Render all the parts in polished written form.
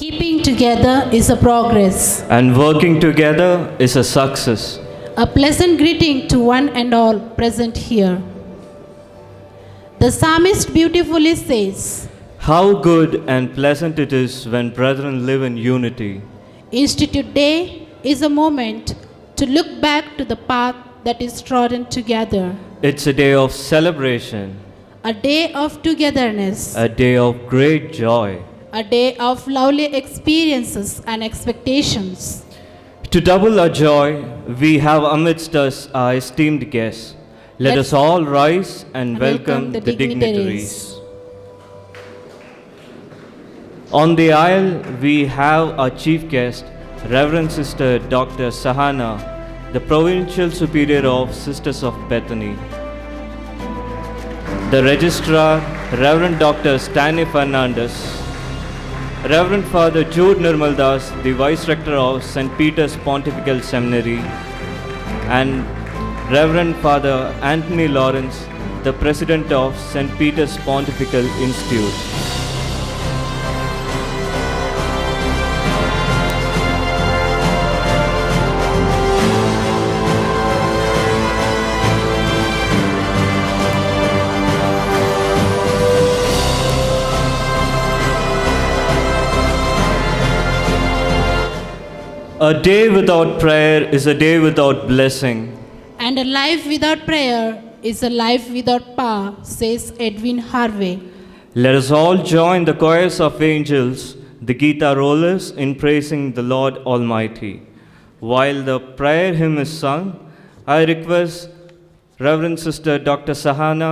Keeping together is a progress. and working together is a success. A pleasant greeting to one and all present here. The psalmist beautifully says, How good and pleasant it is when brethren live in unity. Institute Day is a moment to look back to the path that is trodden together. It's a day of celebration, A day of togetherness. a day of great joy. A day of lovely experiences and expectations. To double our joy, we have amidst us our esteemed guests. Let us all rise and welcome the dignitaries. On the aisle, we have our chief guest, Reverend Sister Dr. Sahana, the Provincial Superior of Sisters of Bethany. The Registrar, Reverend Dr. Stanley Fernandez. Reverend Father Jude Nirmaldas, the Vice Rector of St. Peter's Pontifical Seminary, and Reverend Father Anthony Lawrence, the President of St. Peter's Pontifical Institute. A day without prayer is a day without blessing. And a life without prayer is a life without power, says Edwin Harvey. Let us all join the choirs of angels, the Gita rollers, in praising the Lord Almighty. While the prayer hymn is sung, I request Reverend Sister Dr. Sahana,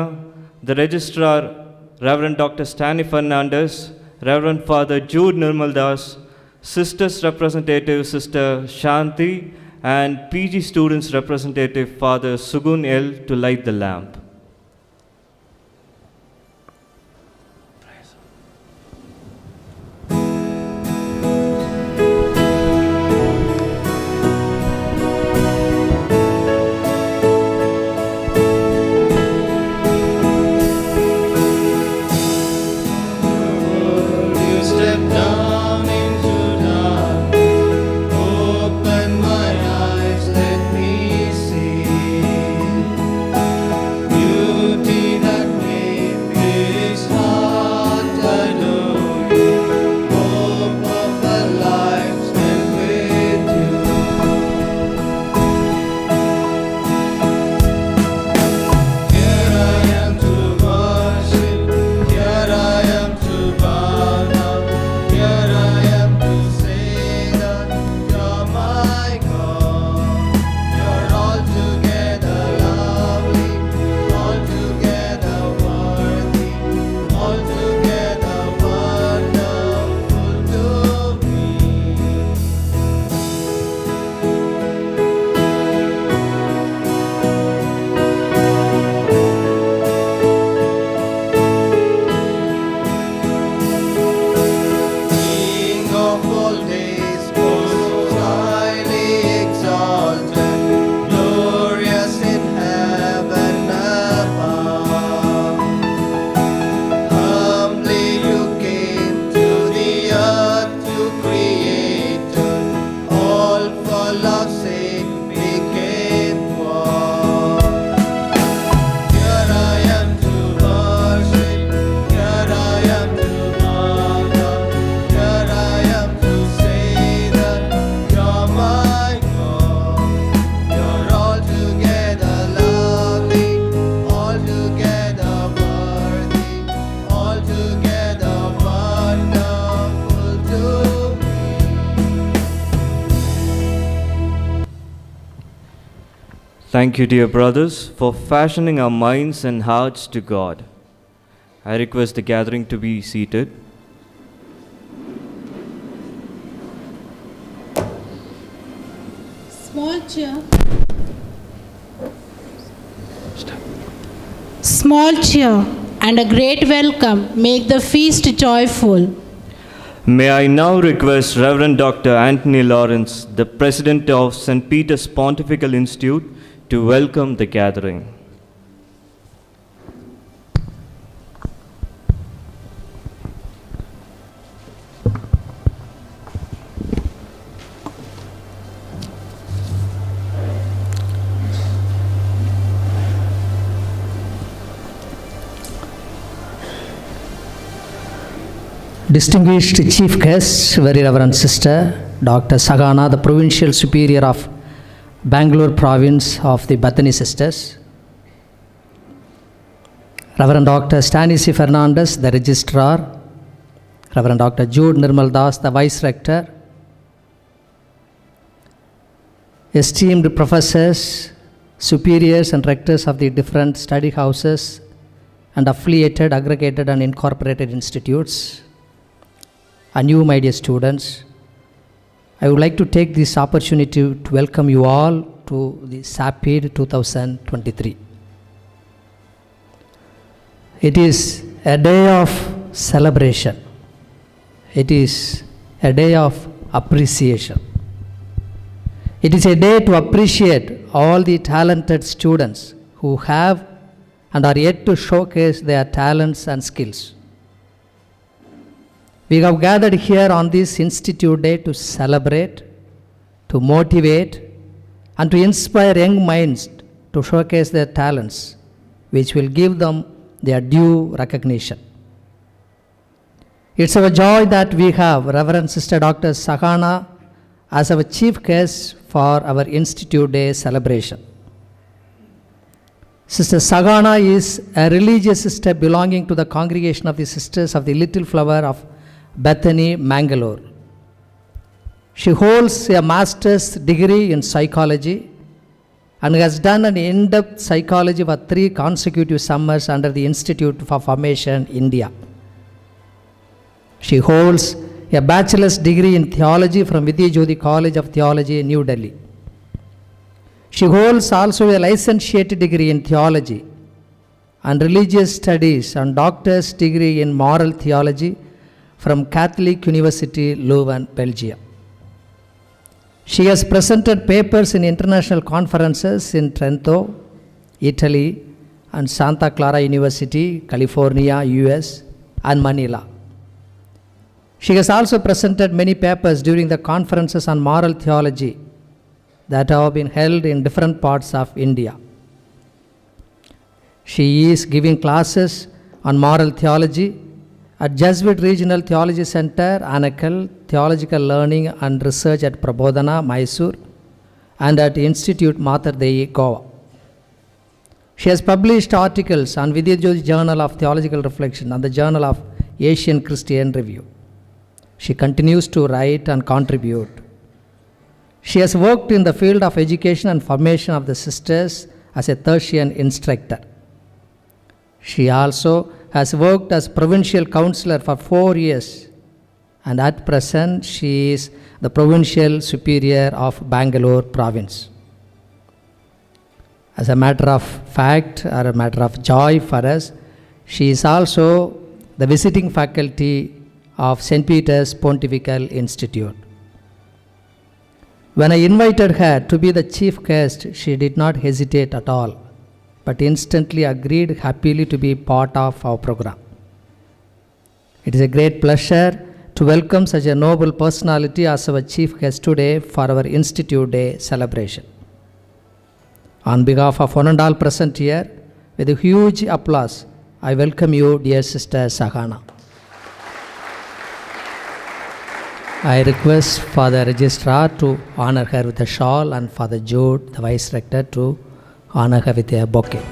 the Registrar, Reverend Dr. Stanley Fernandez, Reverend Father Jude Nirmaldas, Sisters Representative Sister Shanti, and PG Students Representative Father Sugun L. to light the lamp. Thank you, dear brothers, for fashioning our minds and hearts to God. I request the gathering to be seated. Small cheer. Small cheer and a great welcome make the feast joyful. May I now request Reverend Dr. Anthony Lawrence, the President of St. Peter's Pontifical Institute, to welcome the gathering. Distinguished Chief Guest, Very Reverend Sister Dr. Sagana, the Provincial Superior of Bangalore Province of the Bethany Sisters, Reverend Dr. Stanicy Fernandez, the Registrar, Reverend Dr. Jude Nirmal Das, the Vice Rector, esteemed professors, superiors and rectors of the different study houses and affiliated, aggregated and incorporated institutes, and you, my dear students, I would like to take this opportunity to welcome you all to the SAPPID 2023. It is a day of celebration. It is a day of appreciation. It is a day to appreciate all the talented students who have and are yet to showcase their talents and skills. We have gathered here on this Institute Day to celebrate, to motivate, and to inspire young minds to showcase their talents, which will give them their due recognition. It's our joy that we have Reverend Sister Dr. Sagana as our chief guest for our Institute Day celebration. Sister Sagana is a religious sister belonging to the congregation of the Sisters of the Little Flower of Bethany, Mangalore. She holds a master's degree in psychology and has done an in-depth psychology for 3 consecutive summers under the Institute for Formation, India. She holds a bachelor's degree in theology from Vidya Jyoti College of Theology, New Delhi. She holds also a licentiate degree in theology and religious studies and doctor's degree in moral theology from Catholic University, Leuven, Belgium. She has presented papers in international conferences in Trento, Italy, and Santa Clara University, California, US, and Manila. She has also presented many papers during the conferences on moral theology that have been held in different parts of India. She is giving classes on moral theology at Jesuit Regional Theology Center, Anakal, Theological Learning and Research at Prabodhana, Mysore, and at Institute Mater Dei, Goa. She has published articles on Vidya Jyoti Journal of Theological Reflection and the Journal of Asian Christian Review. She continues to write and contribute. She has worked in the field of education and formation of the sisters as a tertiary instructor. She also has worked as provincial councillor for 4 years, and at present she is the provincial superior of Bangalore province. As a matter of fact, or a matter of joy for us, she is also the visiting faculty of St. Peter's Pontifical Institute. When I invited her to be the chief guest, she did not hesitate at all, but instantly agreed happily to be part of our program. It is a great pleasure to welcome such a noble personality as our chief guest today for our Institute Day celebration. On behalf of one and all present here, with a huge applause, I welcome you, dear Sister Sagana. I request Father Registrar to honor her with a shawl and Father Jude, the Vice Rector, to honor her with a bouquet.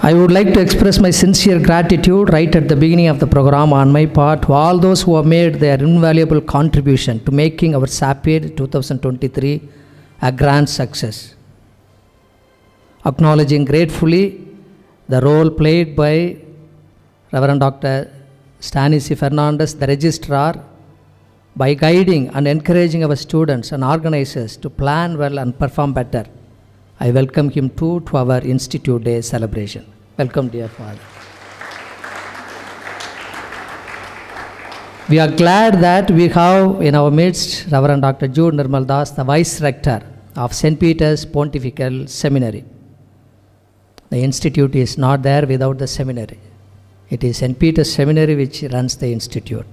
I would like to express my sincere gratitude right at the beginning of the program on my part to all those who have made their invaluable contribution to making our SAPPID 2023 a grand success. Acknowledging gratefully the role played by Reverend Dr. Stanicy Fernandez, the Registrar, by guiding and encouraging our students and organizers to plan well and perform better. I welcome him too to our Institute Day celebration. Welcome, dear Father. We are glad that we have in our midst Reverend Dr. Jude Nirmal Das, the Vice Rector of St. Peter's Pontifical Seminary. The institute is not there without the seminary. It is St. Peter's Seminary which runs the institute.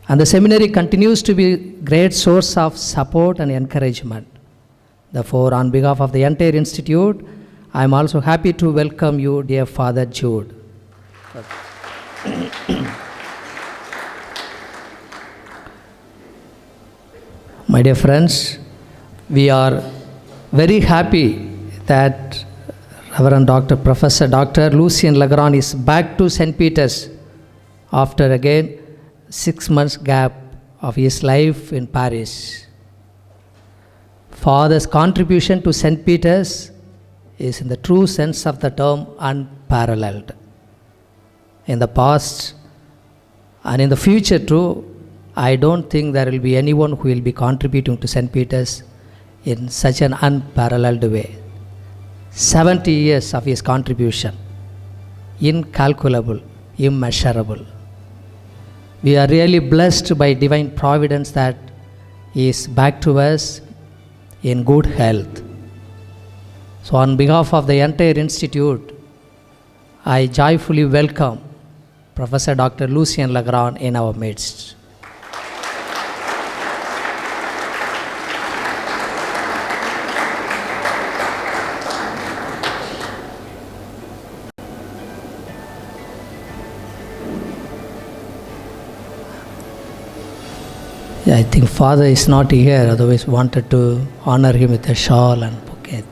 And the seminary continues to be a great source of support and encouragement. Therefore, on behalf of the entire institute, I am also happy to welcome you, dear Father Jude. My dear friends, we are very happy that Reverend Dr. Professor Dr. Lucien Legrand is back to St. Peter's after again 6 months gap of his life in Paris. Father's contribution to St. Peter's is in the true sense of the term unparalleled. In the past and in the future too, I don't think there will be anyone who will be contributing to St. Peter's in such an unparalleled way. 70 years of his contribution, incalculable, immeasurable. We are really blessed by divine providence that he is back to us in good health. So on behalf of the entire institute, I joyfully welcome Professor Dr. Lucien Legrand in our midst. I think Father is not here, otherwise wanted to honor him with a shawl and bouquet.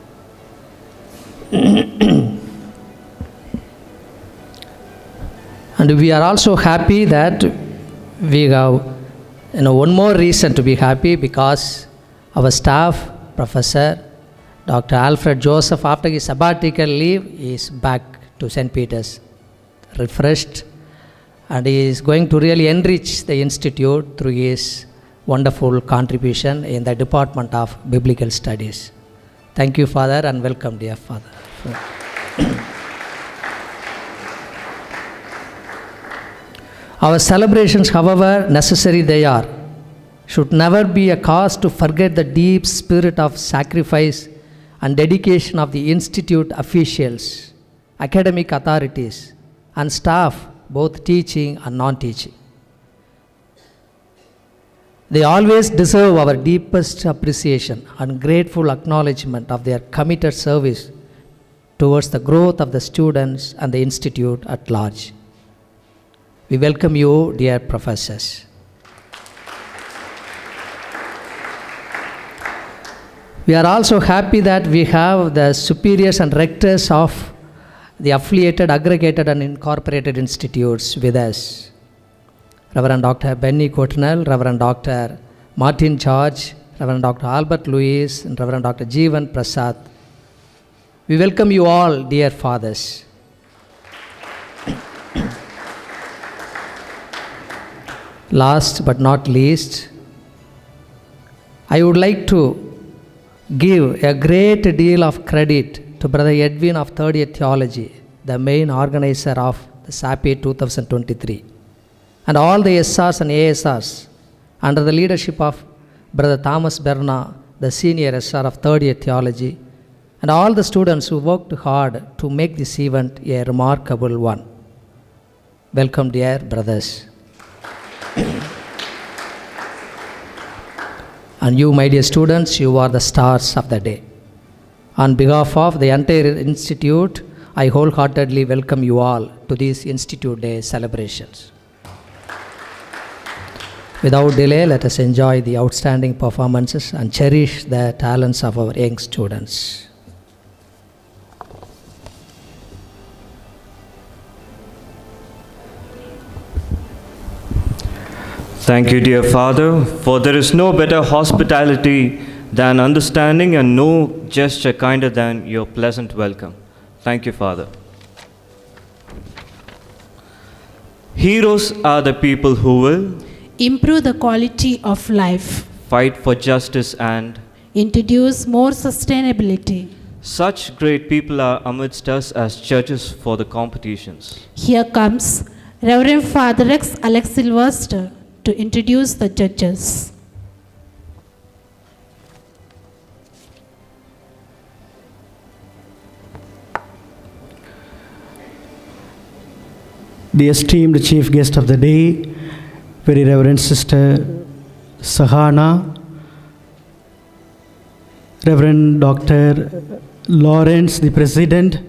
And we are also happy that we have one more reason to be happy, because our staff, Professor Dr. Alfred Joseph, after his sabbatical leave, is back to St. Peter's, refreshed, and he is going to really enrich the institute through his wonderful contribution in the Department of Biblical Studies. Thank you, Father, and welcome, dear Father. Our celebrations, however necessary they are, should never be a cause to forget the deep spirit of sacrifice and dedication of the institute officials, academic authorities, and staff, both teaching and non-teaching. They always deserve our deepest appreciation and grateful acknowledgement of their committed service towards the growth of the students and the institute at large. We welcome you, dear professors. We are also happy that we have the superiors and rectors of the affiliated, aggregated, and incorporated institutes with us. Reverend Dr. Benny Cotnell, Reverend Dr. Martin George, Reverend Dr. Albert Louis, and Reverend Dr. Jeevan Prasad. We welcome you all, dear fathers. Last but not least, I would like to give a great deal of credit to Brother Edwin of Third Year Theology, the main organizer of the SAPPID 2023. And all the SRs and ASRs under the leadership of Brother Thomas Berna, the senior SR of Third Year Theology, and all the students who worked hard to make this event a remarkable one. Welcome, dear brothers. And you, my dear students, you are the stars of the day. On behalf of the entire institute, I wholeheartedly welcome you all to these Institute Day celebrations. Without delay, let us enjoy the outstanding performances and cherish the talents of our young students. Thank you, dear Father, for there is no better hospitality than understanding, and no gesture kinder than your pleasant welcome. Thank you, Father. Heroes are the people who will improve the quality of life, fight for justice, and introduce more sustainability. such great people are amidst us as judges for the competitions. Here comes Reverend Father Rex Alex Sylvester to introduce the judges. The esteemed chief guest of the day, very Reverend Sister Sahana, Reverend Dr. Lawrence, the President,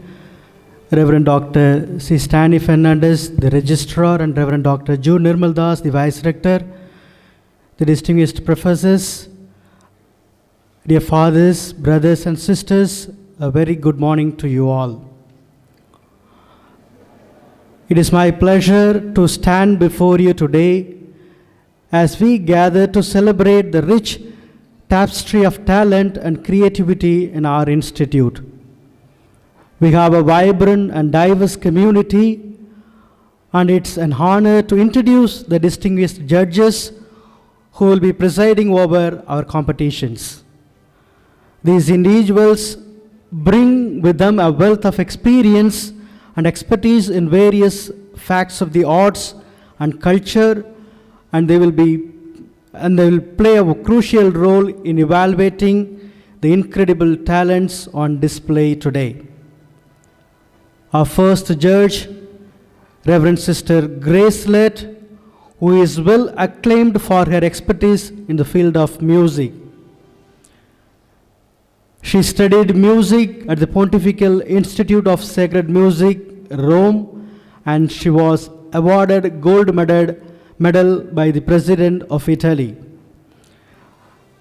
Reverend Dr. C. Stanley Fernandez, the Registrar, and Reverend Dr. Ju Nirmal Das, the Vice Rector, the distinguished professors, dear fathers, brothers and sisters, a very good morning to you all. It is my pleasure to stand before you today as we gather to celebrate the rich tapestry of talent and creativity in our institute. We have a vibrant and diverse community, and it's an honor to introduce the distinguished judges who will be presiding over our competitions. These individuals bring with them a wealth of experience and expertise in various facts of the arts and culture, and they will play a crucial role in evaluating the incredible talents on display today. Our first judge, Reverend Sister Grace Lett, who is well acclaimed for her expertise in the field of music. She studied music at the Pontifical Institute of Sacred Music, Rome, and she was awarded gold medal by the President of Italy.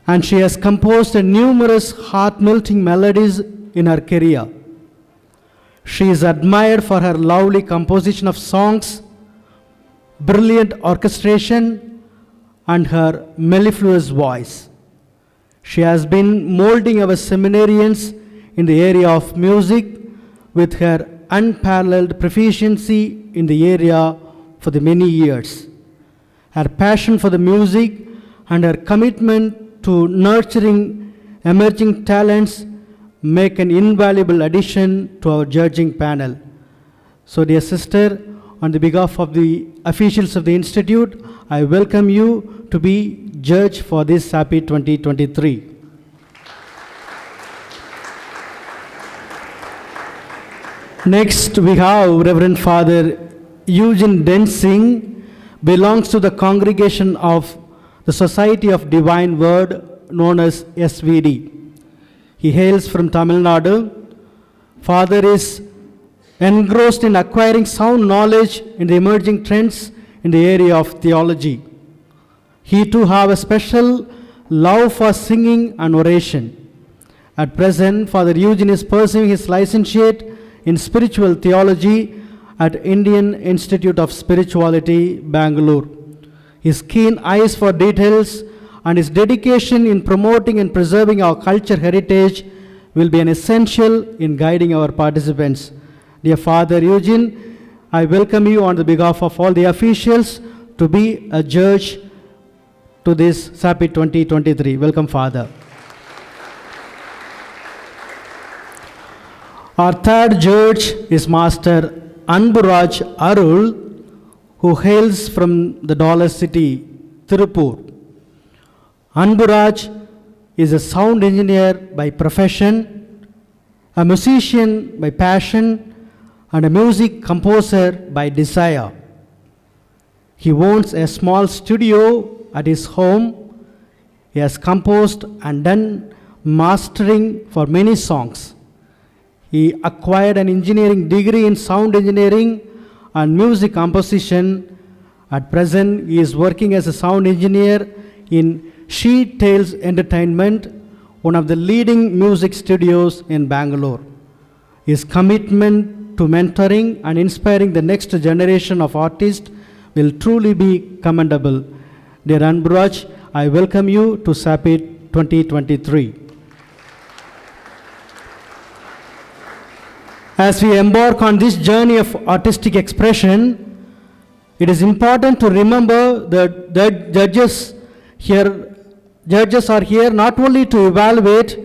And she has composed numerous heart-melting melodies in her career. She is admired for her lovely composition of songs, brilliant orchestration, and her mellifluous voice. She has been molding our seminarians in the area of music with her unparalleled proficiency in the area for the many years. Her passion for the music and her commitment to nurturing emerging talents make an invaluable addition to our judging panel. So, dear sister, on the behalf of the officials of the Institute, I welcome you to be judge for this SAPPID 2023. Next, we have Reverend Father Eugene Densing, belongs to the congregation of the Society of Divine Word, known as SVD. He hails from Tamil Nadu. Father is engrossed in acquiring sound knowledge in the emerging trends in the area of theology. He too have a special love for singing and oration. At present, Father Eugene is pursuing his licentiate in spiritual theology at Indian Institute of Spirituality, Bangalore. His keen eyes for details and his dedication in promoting and preserving our culture heritage will be an essential in guiding our participants. Dear Father Eugene, I welcome you on the behalf of all the officials to be a judge to this SAPPID 2023. Welcome, Father. Our third judge is Master Anburaj Arul, who hails from the Dollar City, Tirupur. Anburaj is a sound engineer by profession, a musician by passion, and a music composer by desire. He owns a small studio at his home. He has composed and done mastering for many songs. He acquired an engineering degree in sound engineering and music composition. At present, he is working as a sound engineer in She Tales Entertainment, one of the leading music studios in Bangalore. His commitment to mentoring and inspiring the next generation of artists will truly be commendable. Dear Anburaj, I welcome you to SAPPID 2023. As we embark on this journey of artistic expression, it is important to remember that judges are here not only to evaluate,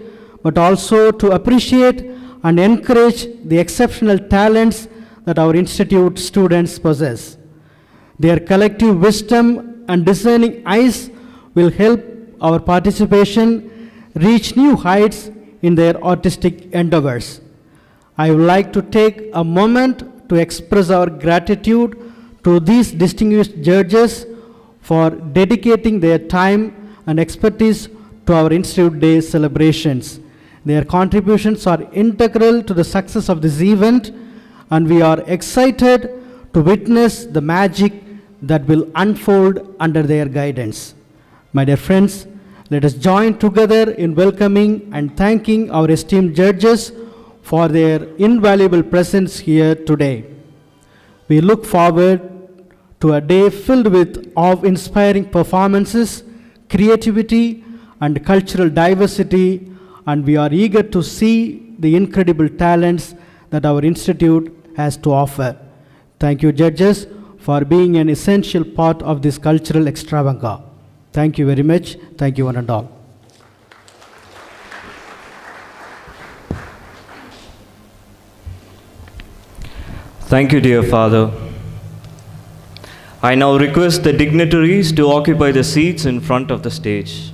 but also to appreciate and encourage the exceptional talents that our institute students possess. Their collective wisdom and discerning eyes will help our participation reach new heights in their artistic endeavors. I would like to take a moment to express our gratitude to these distinguished judges for dedicating their time and expertise to our Institute Day celebrations. Their contributions are integral to the success of this event, and we are excited to witness the magic that will unfold under their guidance. My dear friends, let us join together in welcoming and thanking our esteemed judges for their invaluable presence here today. We look forward to a day filled with awe-inspiring performances, creativity, and cultural diversity, and we are eager to see the incredible talents that our institute has to offer. Thank you, judges, for being an essential part of this cultural extravaganza. Thank you very much. Thank you, one and all. Thank you, dear Father. I now request the dignitaries to occupy the seats in front of the stage.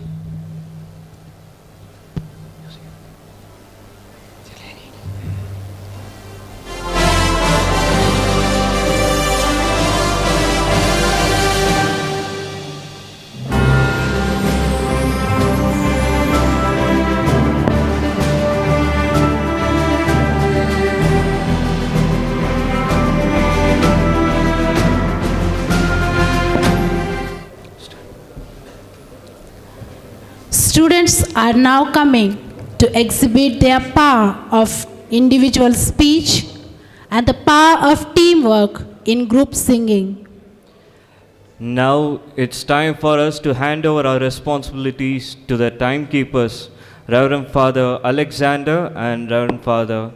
Students are now coming to exhibit their power of individual speech and the power of teamwork in group singing. Now it's time for us to hand over our responsibilities to the timekeepers, Reverend Father Alexander and Reverend Father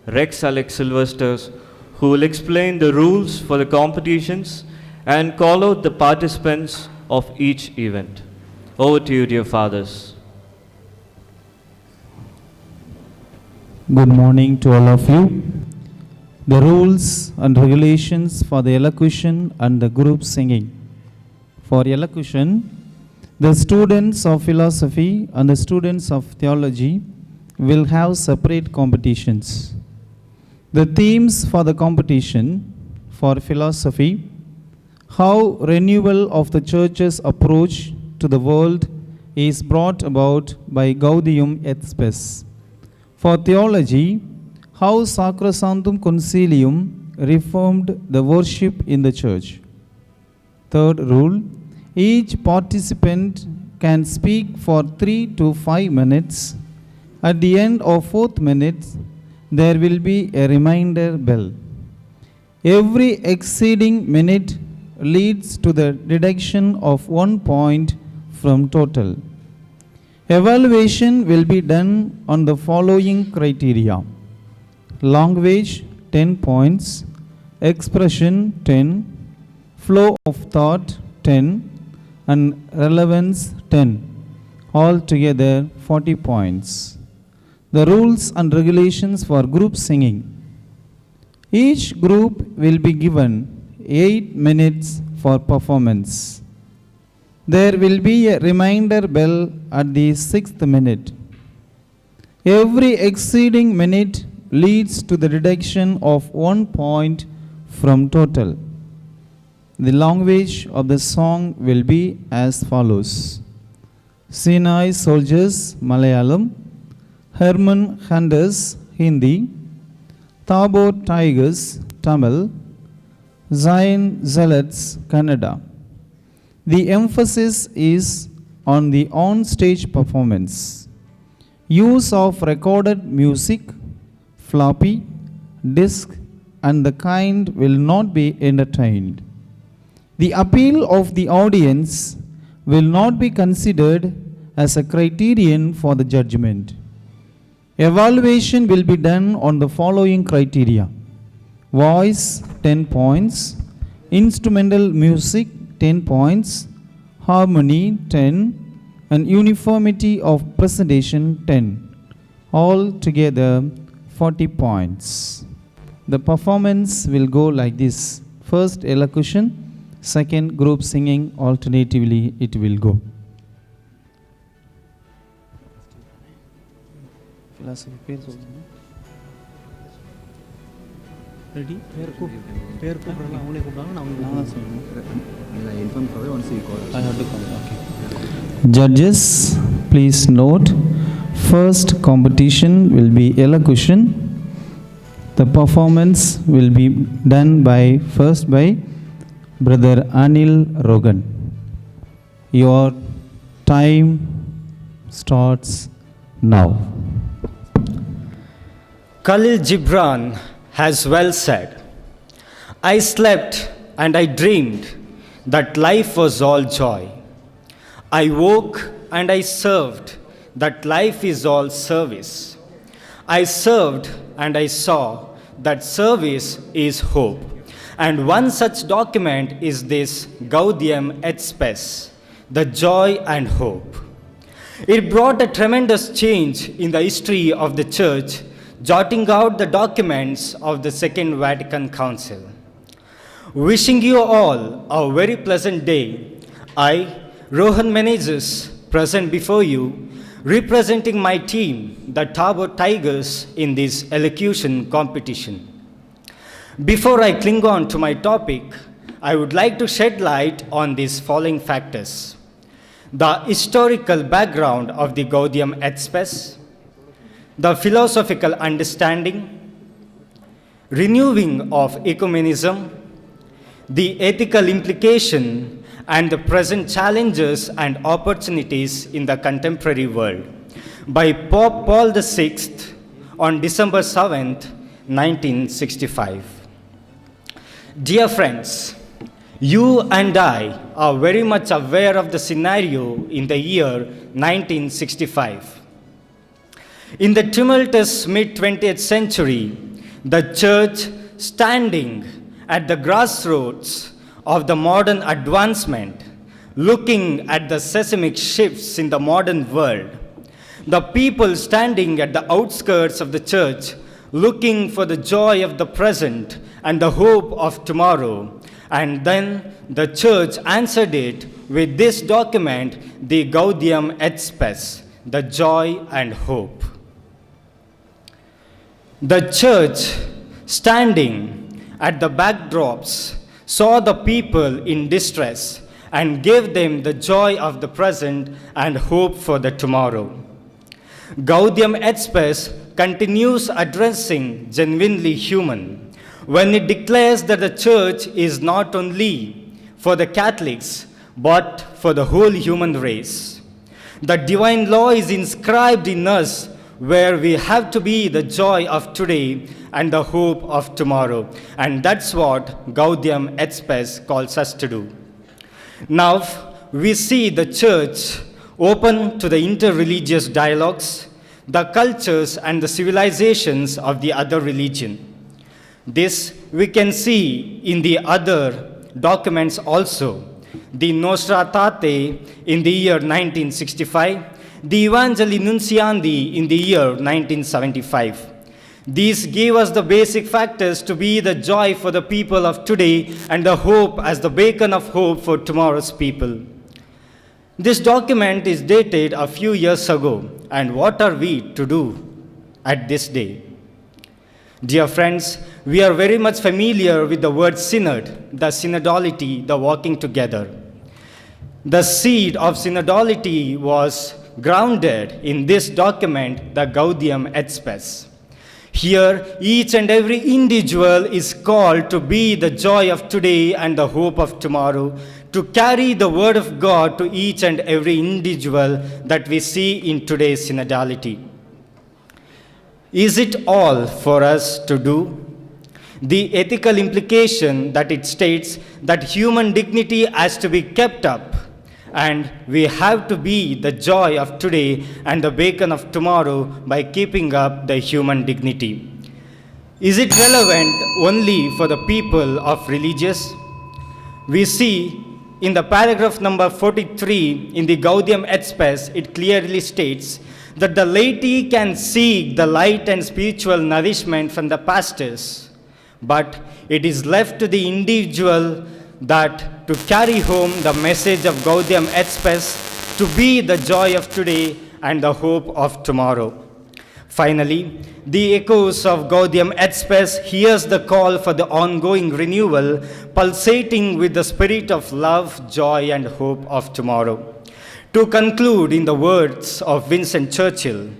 Rex Alex Sylvesters, who will explain the rules for the competitions and call out the participants of each event. Over to you, dear fathers. Good morning to all of you. The rules and regulations for the elocution and the group singing. For elocution, the students of philosophy and the students of theology will have separate competitions. The themes for the competition for philosophy: how renewal of the church's approach to the world is brought about by Gaudium et Spes. For theology, how Sacrosanctum Concilium reformed the worship in the church. Third rule, each participant can speak for 3 to 5 minutes. At the end of 4th minute, there will be a reminder bell. Every exceeding minute leads to the deduction of 1 point from total. Evaluation will be done on the following criteria: language 10 points, expression 10, flow of thought 10, and relevance 10, altogether 40 points. The rules and regulations for group singing. Each group will be given 8 minutes for performance. There will be a reminder bell at the 6th minute. Every exceeding minute leads to the deduction of 1 point from total. The language of the song will be as follows: Sinai Soldiers Malayalam, Herman Hunters Hindi, Tabor Tigers Tamil, Zion Zealots Kannada. The emphasis is on the on-stage performance. Use of recorded music, floppy, disk, and the kind will not be entertained. The appeal of the audience will not be considered as a criterion for the judgment. Evaluation will be done on the following criteria: voice 10 points, instrumental music 10 points, harmony 10, and uniformity of presentation 10, all together 40 points. The performance will go like this: first elocution, Second group singing alternatively it will go. Ready பேர் கூப்பிடுறாங்க அவங்களே கூப்பிடுறாங்க நான் Judges, please note, first competition will be elocution. The performance will be done first by Brother Anil Rogan. Your time starts now. Khalil Gibran has well said, I slept and I dreamed that life was all joy. I woke and I served, that life is all service. I served and I saw that service is hope. And one such document is this Gaudium et Spes, the joy and hope. It brought a tremendous change in the history of the Church, jotting out the documents of the Second Vatican Council. Wishing you all a very pleasant day, I, Rohan Menezes, present before you, representing my team, the Tabor Tigers, in this elocution competition. Before I cling on to my topic, I would like to shed light on these following factors: the historical background of the Gaudium et Spes, the philosophical understanding, renewing of ecumenism, the ethical implication, and the present challenges and opportunities in the contemporary world, by Pope Paul VI on December 7th, 1965. Dear friends, you and I are very much aware of the scenario in the year 1965. In the tumultuous mid-20th century, the Church, standing at the crossroads of the modern advancement, looking at the seismic shifts in the modern world, the people standing at the outskirts of the Church, looking for the joy of the present and the hope of tomorrow, and then the Church answered it with this document, the Gaudium et Spes, the joy and hope. The Church, standing at the backdrops, saw the people in distress and gave them the joy of the present and hope for the tomorrow. Gaudium et Spes continues addressing genuinely human when it declares that the Church is not only for the Catholics but for the whole human race. The divine law is inscribed in us, where we have to be the joy of today and the hope of tomorrow. And that's what Gaudium et Spes calls us to do. Now, we see the Church open to the interreligious dialogues, the cultures and the civilizations of the other religion. This we can see in the other documents also. The Nostra Aetate in the year 1965, the Evangelii Nunciandi in the year 1975. These give us the basic factors to be the joy for the people of today and the hope as the beacon of hope for tomorrow's people. This document is dated a few years ago, and what are we to do at this day? Dear friends, we are very much familiar with the word synod, the synodality, the walking together. The seed of synodality was grounded in this document, the Gaudium et Spes. Here, each and every individual is called to be the joy of today and the hope of tomorrow, to carry the word of God to each and every individual that we see in today's synodality. Is it all for us to do? The ethical implication that it states that human dignity has to be kept up, and we have to be the joy of today and the beacon of tomorrow by keeping up the human dignity. Is it relevant only for the people of religious? We see in the paragraph number 43 in the Gaudium et Spes, it clearly states that the laity can seek the light and spiritual nourishment from the pastors, but it is left to the individual that to carry home the message of Gaudium et Spes, to be the joy of today and the hope of tomorrow. Finally, the echoes of Gaudium et Spes hears the call for the ongoing renewal, pulsating with the spirit of love, joy, and hope of tomorrow. To conclude in the words of Winston Churchill,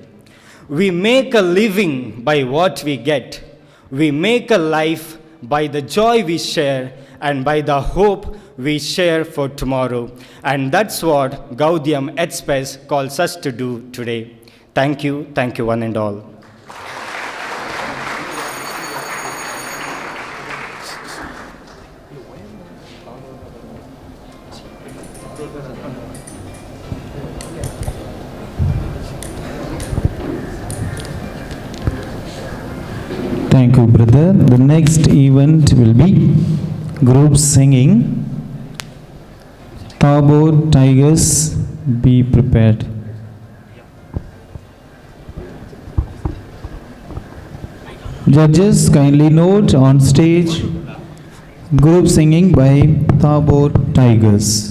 we make a living by what we get. We make a life by the joy we share and by the hope we share for tomorrow. And that's what Gaudium et Spes calls us to do today. Thank you one and all. Thank you, brother. The next event will be group singing. Tabor Tigers, be prepared. Judges, kindly note on stage group singing by Tabor Tigers.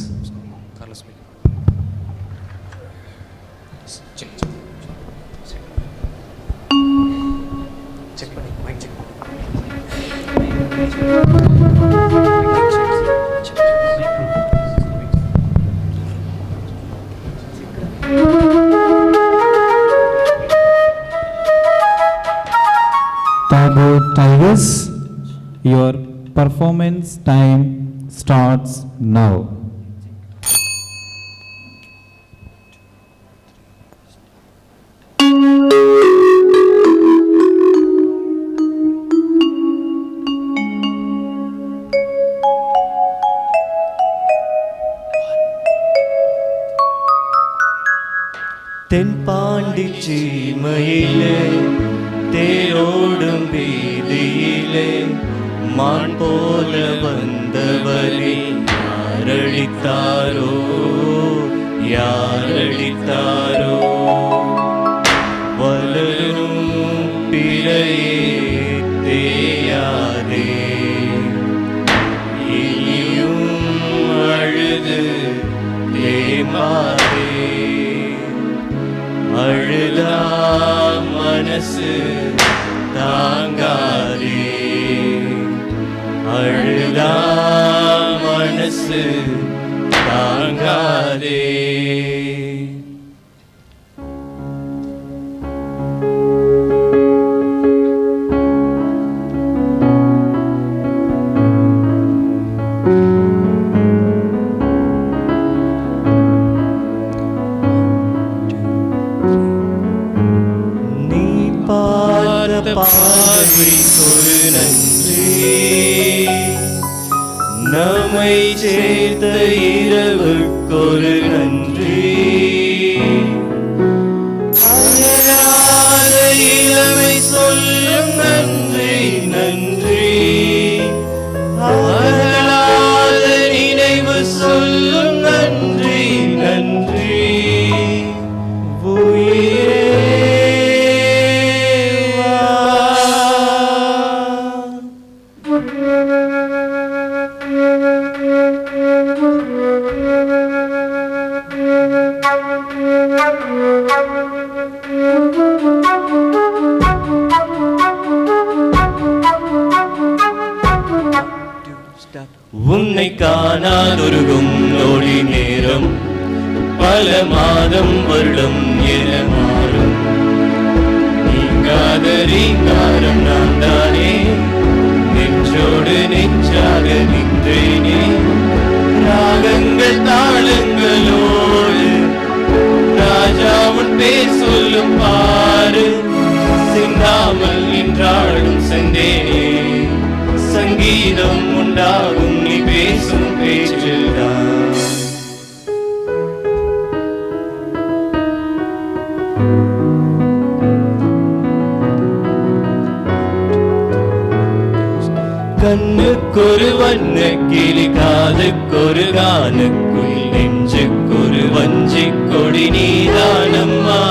Tabor Tigers, your performance time starts now. தென்பாண்டி சீமையிலே தேரோடும் வீதியிலே மான் போல வந்தவனே யாரடித்தாரோ யாரடித்தாரோ வளரும் பிறையே தேயாதே இனியும் அழுது தேமாதே அழுதா மனசு தாங்காதே அழுதா மனசு தாங்காதே பார்வைக்கொரு நன்றி நம்மை சேர்த்த இரவுக்கொரு நன்றி அயராத இளமை சொல்லும் நன்றி நன்றி அகலாத நினைவு சொல்லும் நன்றி நன்றி உயிரே உன்னை காணாதொருகும் நொடி நேரம் பல மாதம் வருடம் என மாறும் நீங்காத ரீங்காரம் நான் தானே நெஞ்சோடு நெஞ்சாக நின்றேனே ராகங்கள் தாளங்களோடு ராஜாவுன் பேர் சொல்லும் பாரு சிந்தாமல் நின்றாடும் சென்றேனே சங்கீதம் உண்டாகும் நீ பேசும் பேச்சில்தான் கண்ணுக்கொரு வண்ண கிளி காதுக்கொரு கானுக்குயில் நெஞ்சுக்கொரு வஞ்சிக் கொடி நீதானம்மா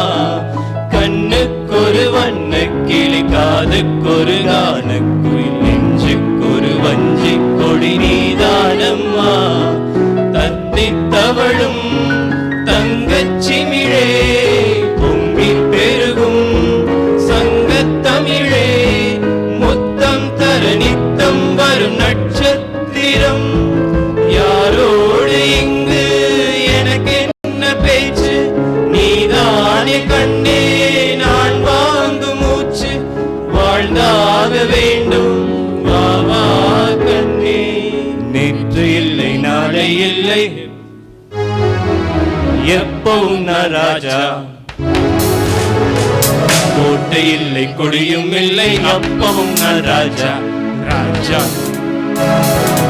கண்ணுக்கொரு வண்ண கிளி காதுக்கொரு கானுக்குயில் நெஞ்சுக்கொரு வஞ்சிக் கொடி நீதானம்மா பாரம்மா தத்தித் தவழும் தங்கச்சிமிழே பொங்கி பெருகும் சங்கத்தமிழே முத்தம் தர நித்தம் வரும் நட்சத்திரம் யாரோடு இங்கு எனக்கு என்ன பேச்சு நீதானே கண்ணே நான் வாங்கும் மூச்சு வாழ்ந்தாக வேண்டும் வா வா கண்ணே நேற்று இல்லை நாளை இல்லை எப்பவும் நான் ராஜா கோட்டை இல்லை கொடியும் இல்லை அப்பவும் நான் ராஜா ராஜா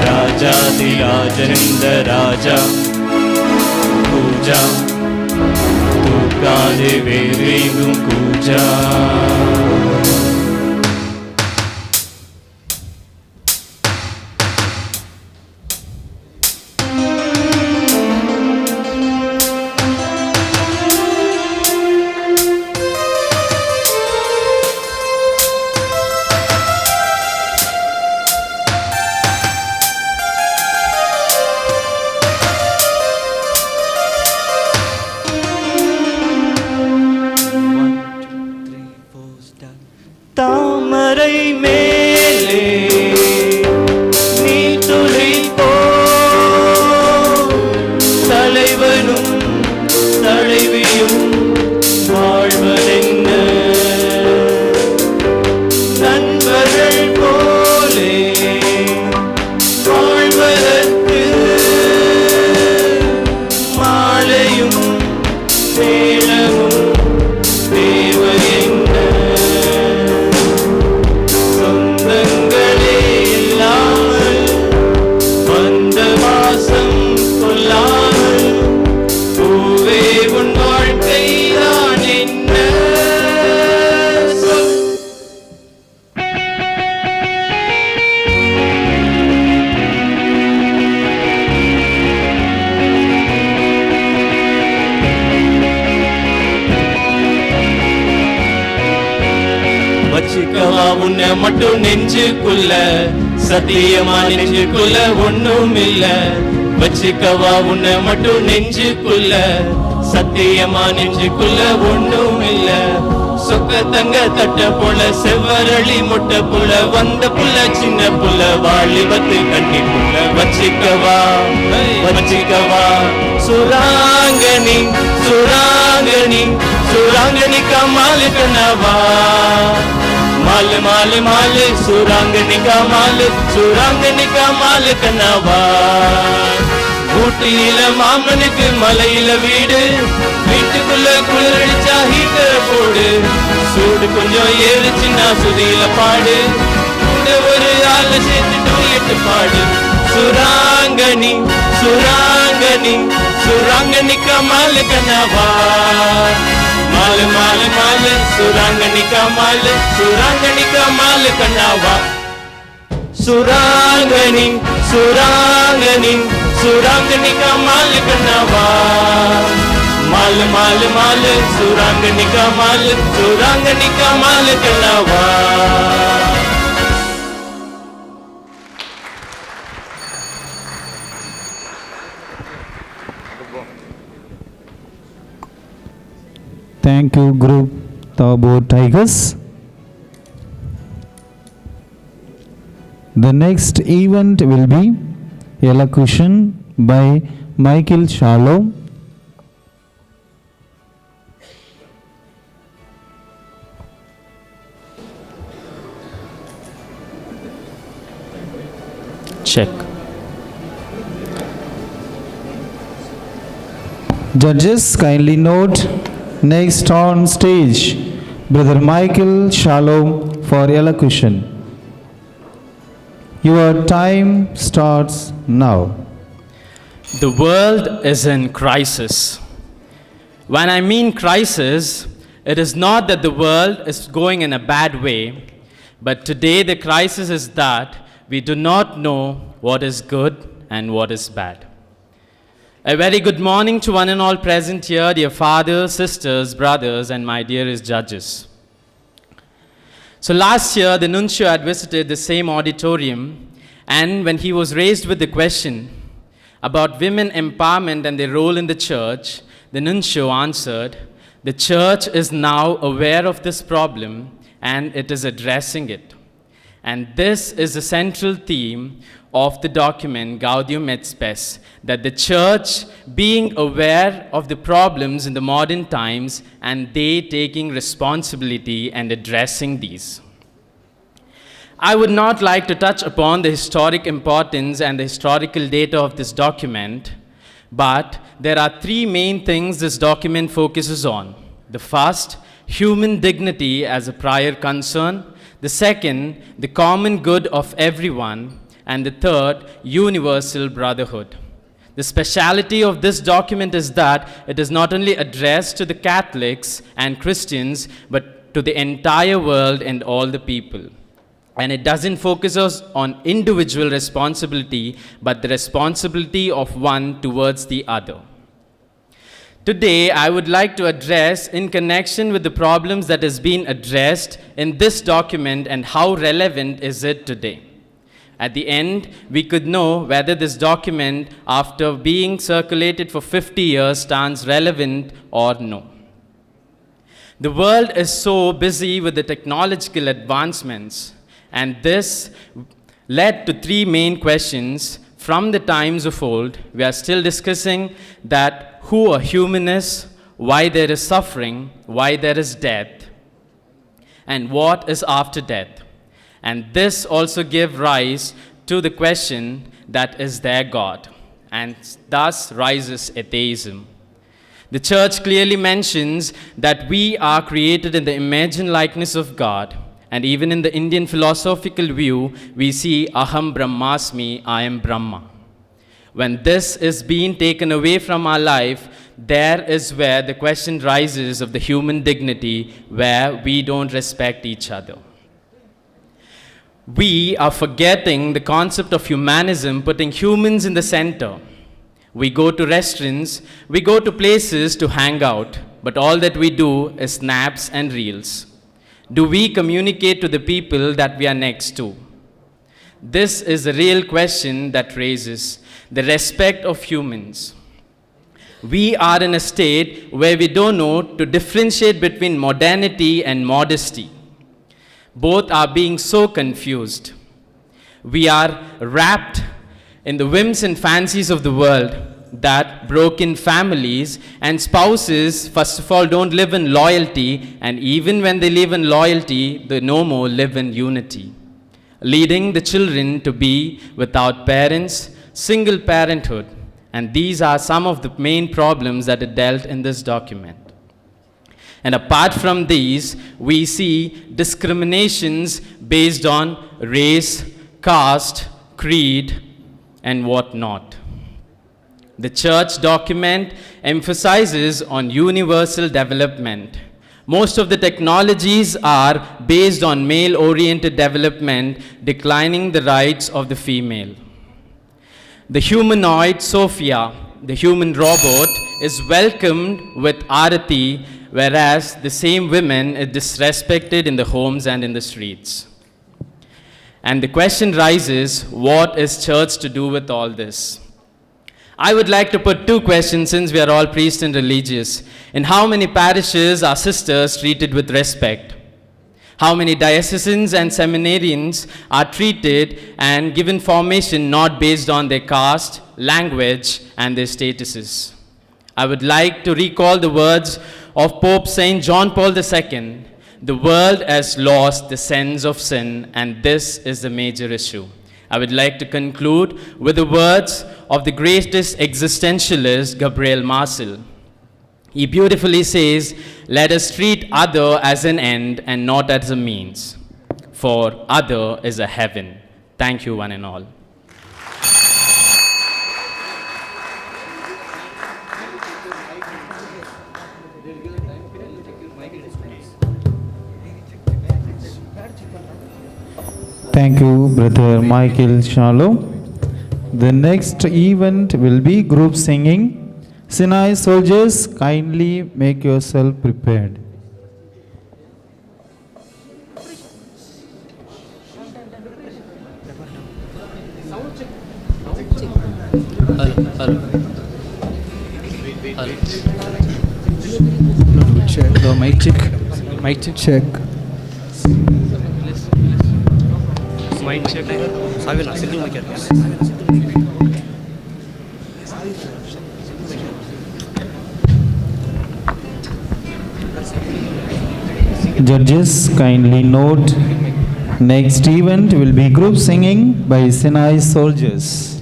ராஜாதிராஜன் இந்த ராஜா பூஜா தூக்காதே வேறு எங்கும் கூஜா தாமரை மேலே நீ துளிப்போ தலைவனும் தலைவியும் வாழ்வதென்ன நண்பர்கள் போலே வாழ்வதற்கு மாலையும் மேளமும் தேவை என்ன சொந்தங்களே இல்லாமல் வந்த வாசம் கொள்ளாமல் பூவே உன் வாழ்க்கைதான் என்ன சொல் வச்சுக்கவா உன்னை மட்டும் நெஞ்சுக்குள்ள சத்தியமா நெஞ்சுக்குள்ள ஒண்ணும் இல்ல வச்சுக்கவா உன்னை மட்டும் நெஞ்சுக்குள்ள சத்தியமா நெஞ்சுக்குள்ள ஒண்ணும் இல்ல சொக்க தங்க தட்ட போல செவ்வரளி முட்டை புள்ள வந்த புள்ள சின்ன புள்ள வாலிபத்து கண்ணி புள்ள வச்சுக்கவா வச்சுக்கவா சுராங்கனி சுராங்கனி சுராங்கனி கமால் கனவா माल माल माल सुरांगनी का माल कनवा ஊட்டியில மாமனுக்கு மலையில வீடு வீட்டுக்குள்ள குளிரடிச்சா ஹீட்டர் போடு சூடு கொஞ்சம் ஏறிச்சுன்னா சுதியில பாடு கூட ஒரு ஆள சேர்த்துட்டு எட்டு பாடு சுராங்கனி சுராங்கனி சுராங்கனி கமால் கனவா माल माल माल सुरांगनी का माल कनावा सुरांगनी सुरांगनी सुरांगनी का माल कनावा माल माल माल सुरांगनी का माल कनावा Thank you, group Tabo Tigers. The next event will be elocution by Michael Shalom. Check. Judges, kindly note, next on stage, Brother Michael Shalom for elocution. Your time starts now. The world is in crisis. When I mean crisis, it is not that the world is going in a bad way, but today the crisis is that we do not know what is good and what is bad. A very good morning to one and all present here, dear fathers, sisters, brothers, and my dearest judges. So last year, the nuncio had visited the same auditorium And when he was raised with the question about women empowerment and their role in the church, the nuncio answered, "The church is now aware of this problem and it is addressing it." And this is the central theme of the document Gaudium et Spes, that the church being aware of the problems in the modern times and they taking responsibility and addressing these. I would not like to touch upon the historic importance and the historical data of this document, but there are three main things this document focuses on. The first, human dignity as a prior concern. The second, the common good of everyone. And the third, universal brotherhood. The speciality of this document is that it is not only addressed to the Catholics and Christians, but to the entire world and all the people. And it doesn't focus us on individual responsibility, but the responsibility of one towards the other. Today, I would like to address in connection with the problems that has been addressed in this document and how relevant is it today. At the end, we could know whether this document, after being circulated for 50 years, stands relevant or no. The world is so busy with the technological advancements, and this led to three main questions from the times of old. We are still discussing that who a human is, why there is suffering, why there is death, and what is after death. And this also gave rise to the question that is there God, and thus rises atheism. The church clearly mentions that we are created in the image and likeness of God, and even in the Indian philosophical view, we see Aham Brahmasmi, I am Brahma. When this is being taken away from our life, there is where the question rises of the human dignity, where we don't respect each other. We are forgetting the concept of humanism, putting humans in the center. We go to restaurants, we go to places to hang out, but all that we do is snaps and reels. Do we communicate to the people that we are next to? This is a real question that raises the respect of humans. We are in a state where we don't know to differentiate between modernity and modesty. Both are being so confused. We are wrapped in the whims and fancies of the world, that broken families and spouses, first of all, don't live in loyalty, and even when they live in loyalty, they no more live in unity, leading the children to be without parents, single parenthood. And these are some of the main problems that are dealt in this document. And apart from these, we see discriminations based on race, caste, creed, and whatnot. The church document emphasizes on universal development. Most of the technologies are based on male-oriented development, declining the rights of the female. The humanoid Sophia, the human robot, is welcomed with arati, whereas the same women is disrespected in the homes and in the streets. And the question rises, what is church to do with all this? I would like to put two questions, since we are all priests and religious. In how many parishes are sisters treated with respect? How many diocesanes and seminarians are treated and given formation not based on their caste, language, and their statuses? I would like to recall the words of Pope St. John Paul II. The world has lost the sense of sin, and this is the major issue. I would like to conclude with the words of the greatest existentialist, Gabriel Marcel. He beautifully says, "Let us treat other as an end and not as a means, for other is a heaven." Thank you, one and all. Thank you, Brother Michael Shalom. The next event will be group singing. Sinai soldiers, kindly make yourself prepared. Check. Judges, kindly note, next event will be group singing by Sinai soldiers.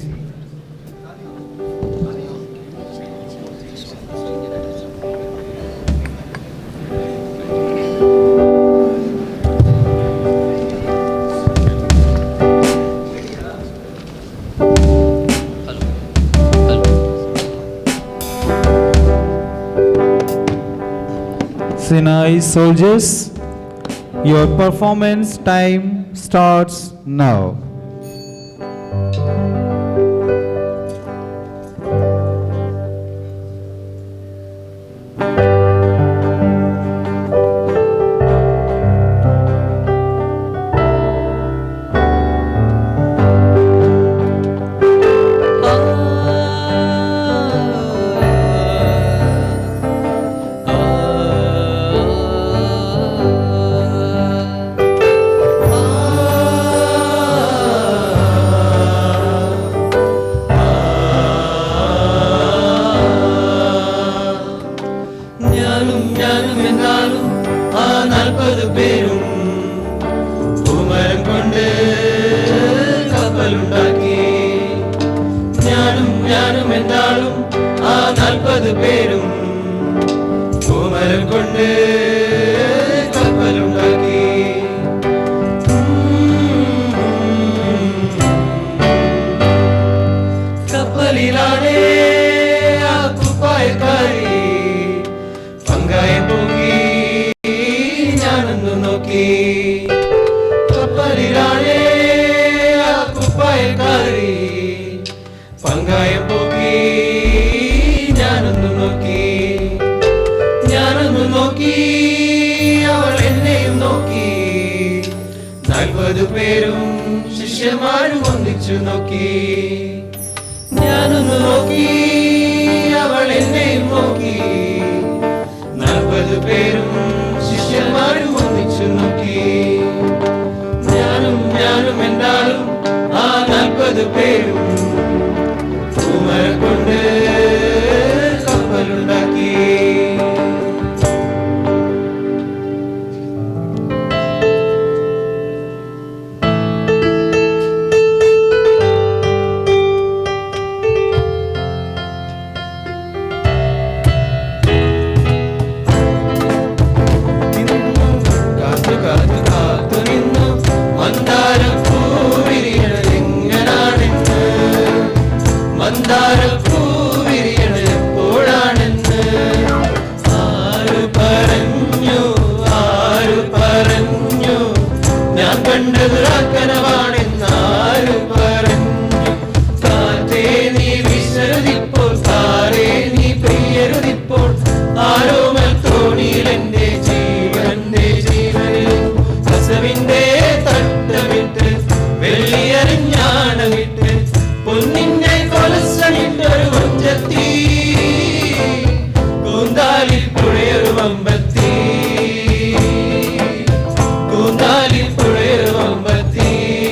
Sinai soldiers, your performance time starts now. കൂന്താലിൽ പുഴയൊരു വമ്പത്തി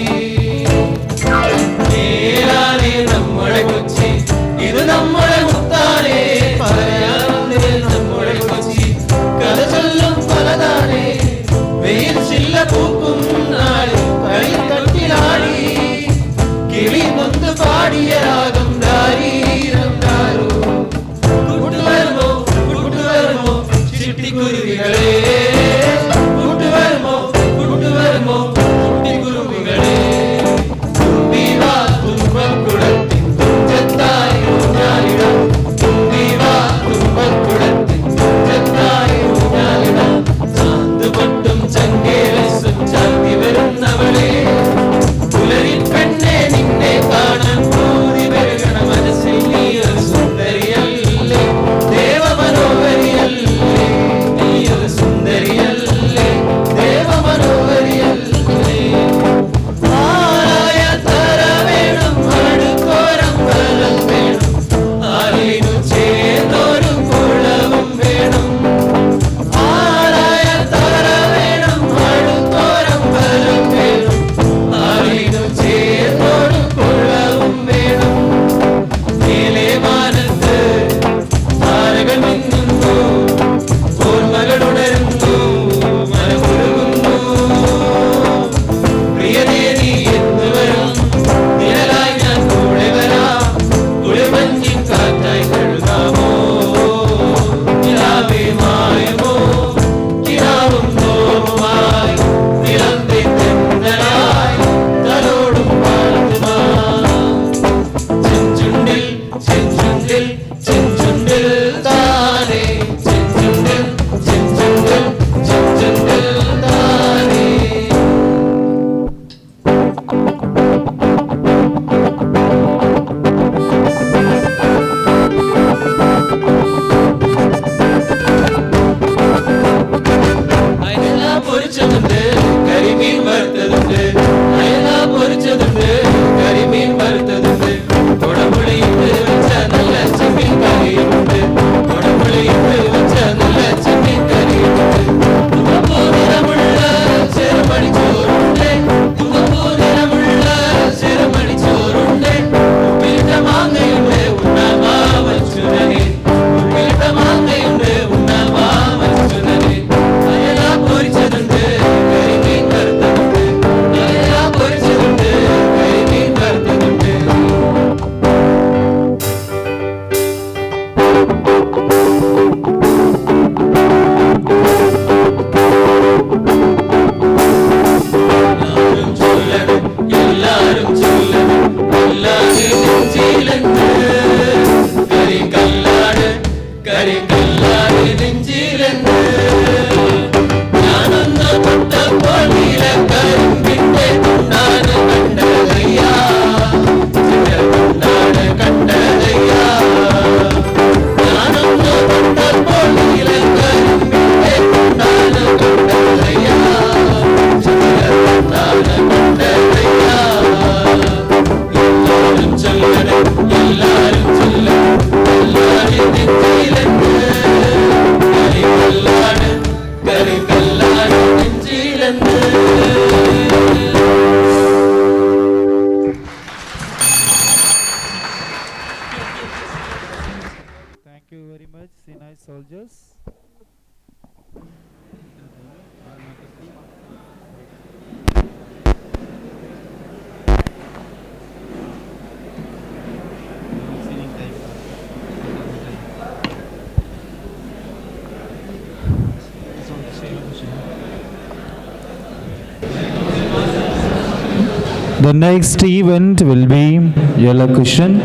The next event will be elocution.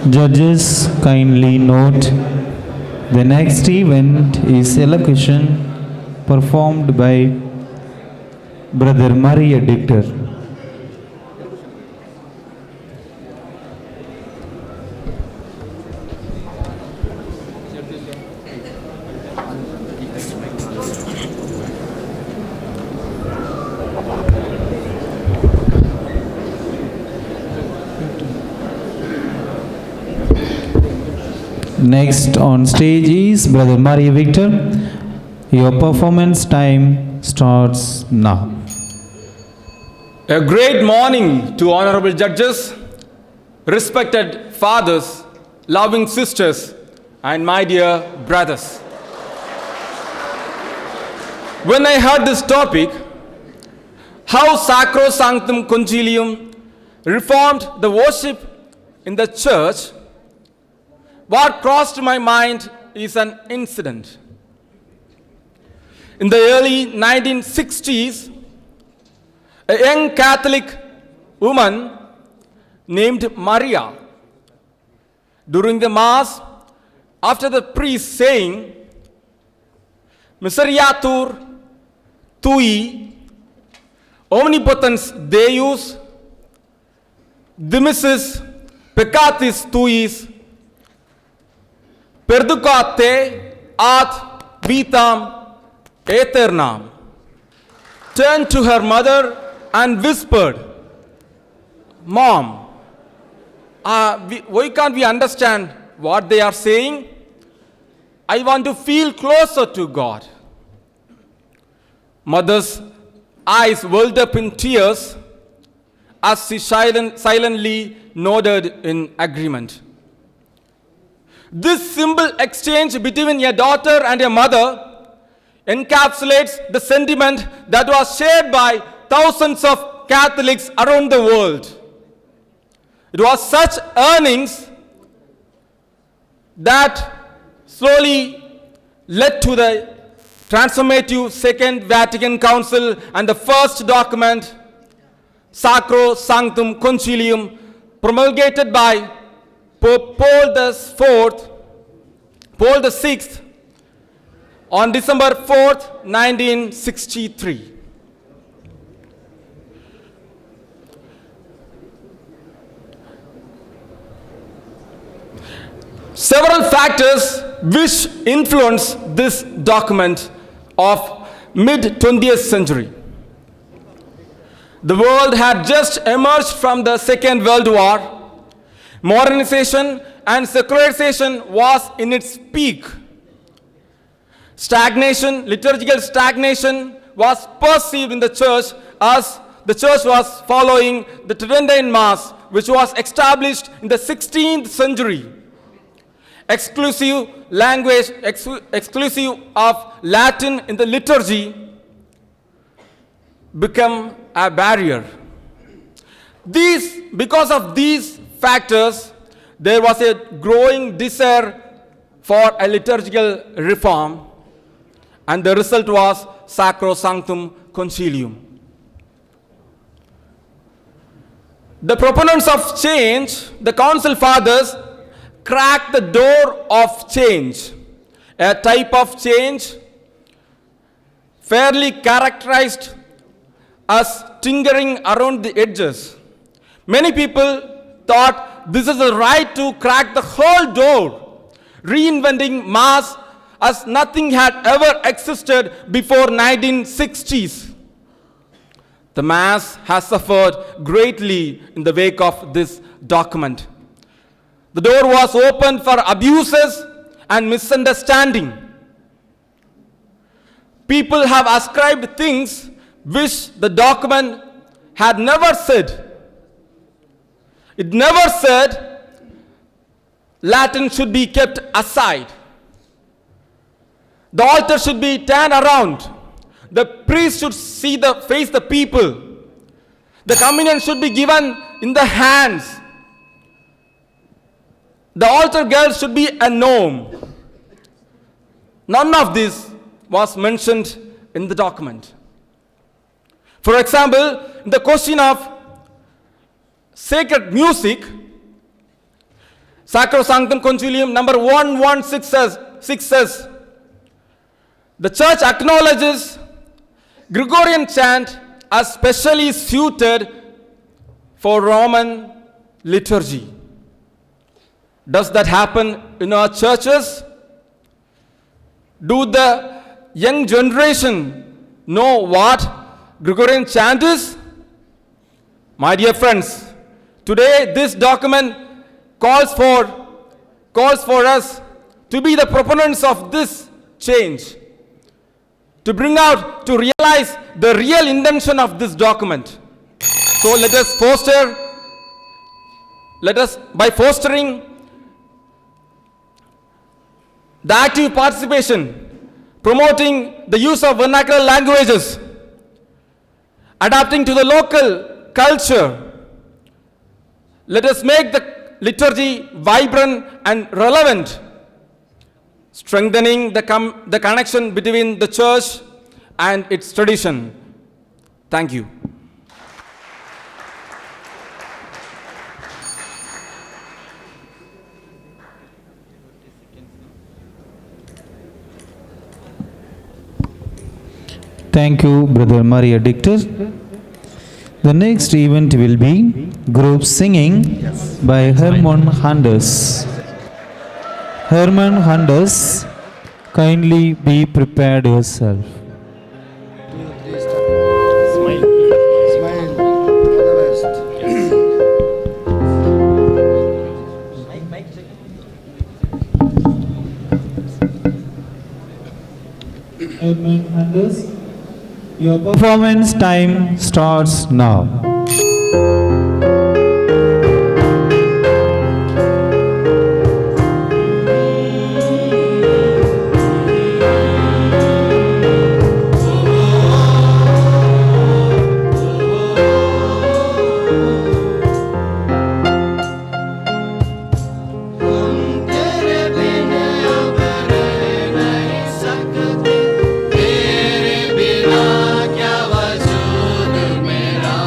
Judges, kindly note, the next event is elocution performed by Brother Maria Dictor. Next on stage is Brother Maria Victor. Your performance time starts now. A great morning to honorable judges, respected fathers, loving sisters, and my dear brothers. When I heard this topic, how Sacrosanctum Concilium reformed the worship in the church, what crossed my mind is an incident. In the early 1960s, a young Catholic woman named Maria, during the Mass, after the priest saying, Miseriatur tui, omnipotens Deus, dimissis peccatis tuis, perducate ad vitam aeternam, turned to her mother and whispered, Mom, why can't we understand what they are saying? I want to feel closer to God. Mother's eyes welled up in tears as she silently nodded in agreement. This simple exchange between a daughter and a mother encapsulates the sentiment that was shared by thousands of Catholics around the world. It was such earnings that slowly led to the transformative Second Vatican Council and the first document, Sacrosanctum Concilium, promulgated by Pope Paul VI on December 4th, 1963. Several factors which influence this document of mid-20th century. The world had just emerged from the Second World War. Modernization and secularization was in its peak. Stagnation, liturgical stagnation, was perceived in the church as the church was following the Tridentine Mass, which was established in the 16th century. Exclusive language, exclusive of Latin in the liturgy, become a barrier. Because of these factors, there was a growing desire for a liturgical reform, and the result was Sacrosanctum Concilium. The proponents of change, the Council Fathers, cracked the door of change, a type of change fairly characterized as tinkering around the edges. Many people thought this is the right to crack the whole door, reinventing Mass as nothing had ever existed before 1960s. The Mass has suffered greatly in the wake of this document. The door was opened for abuses and misunderstanding. People have ascribed things which the document had never said. It never said Latin should be kept aside. The altar should be turned around. The priest should face the people. The communion should be given in the hands. The altar girl should be a gnome. None of this was mentioned in the document. For example, the question of sacred music, Sacrosanctum Concilium number 116 says, the church acknowledges Gregorian chant as specially suited for Roman liturgy. Does that happen in our churches? Do the young generation know what Gregorian chant is? My dear friends, today this document calls for us to be the proponents of this change, to bring out, to realize the real intention of this document. So by fostering the active participation, promoting the use of vernacular languages, adapting to the local culture, let us make the liturgy vibrant and relevant, strengthening the connection between the church and its tradition. Thank you. Thank you, Brother Maria Dictor. The next event will be group singing by Hermann Handels. Hermann Handels, kindly be prepared yourself. Hermann Handels, your performance time starts now. तेरे बिना क्या वजूद मेरा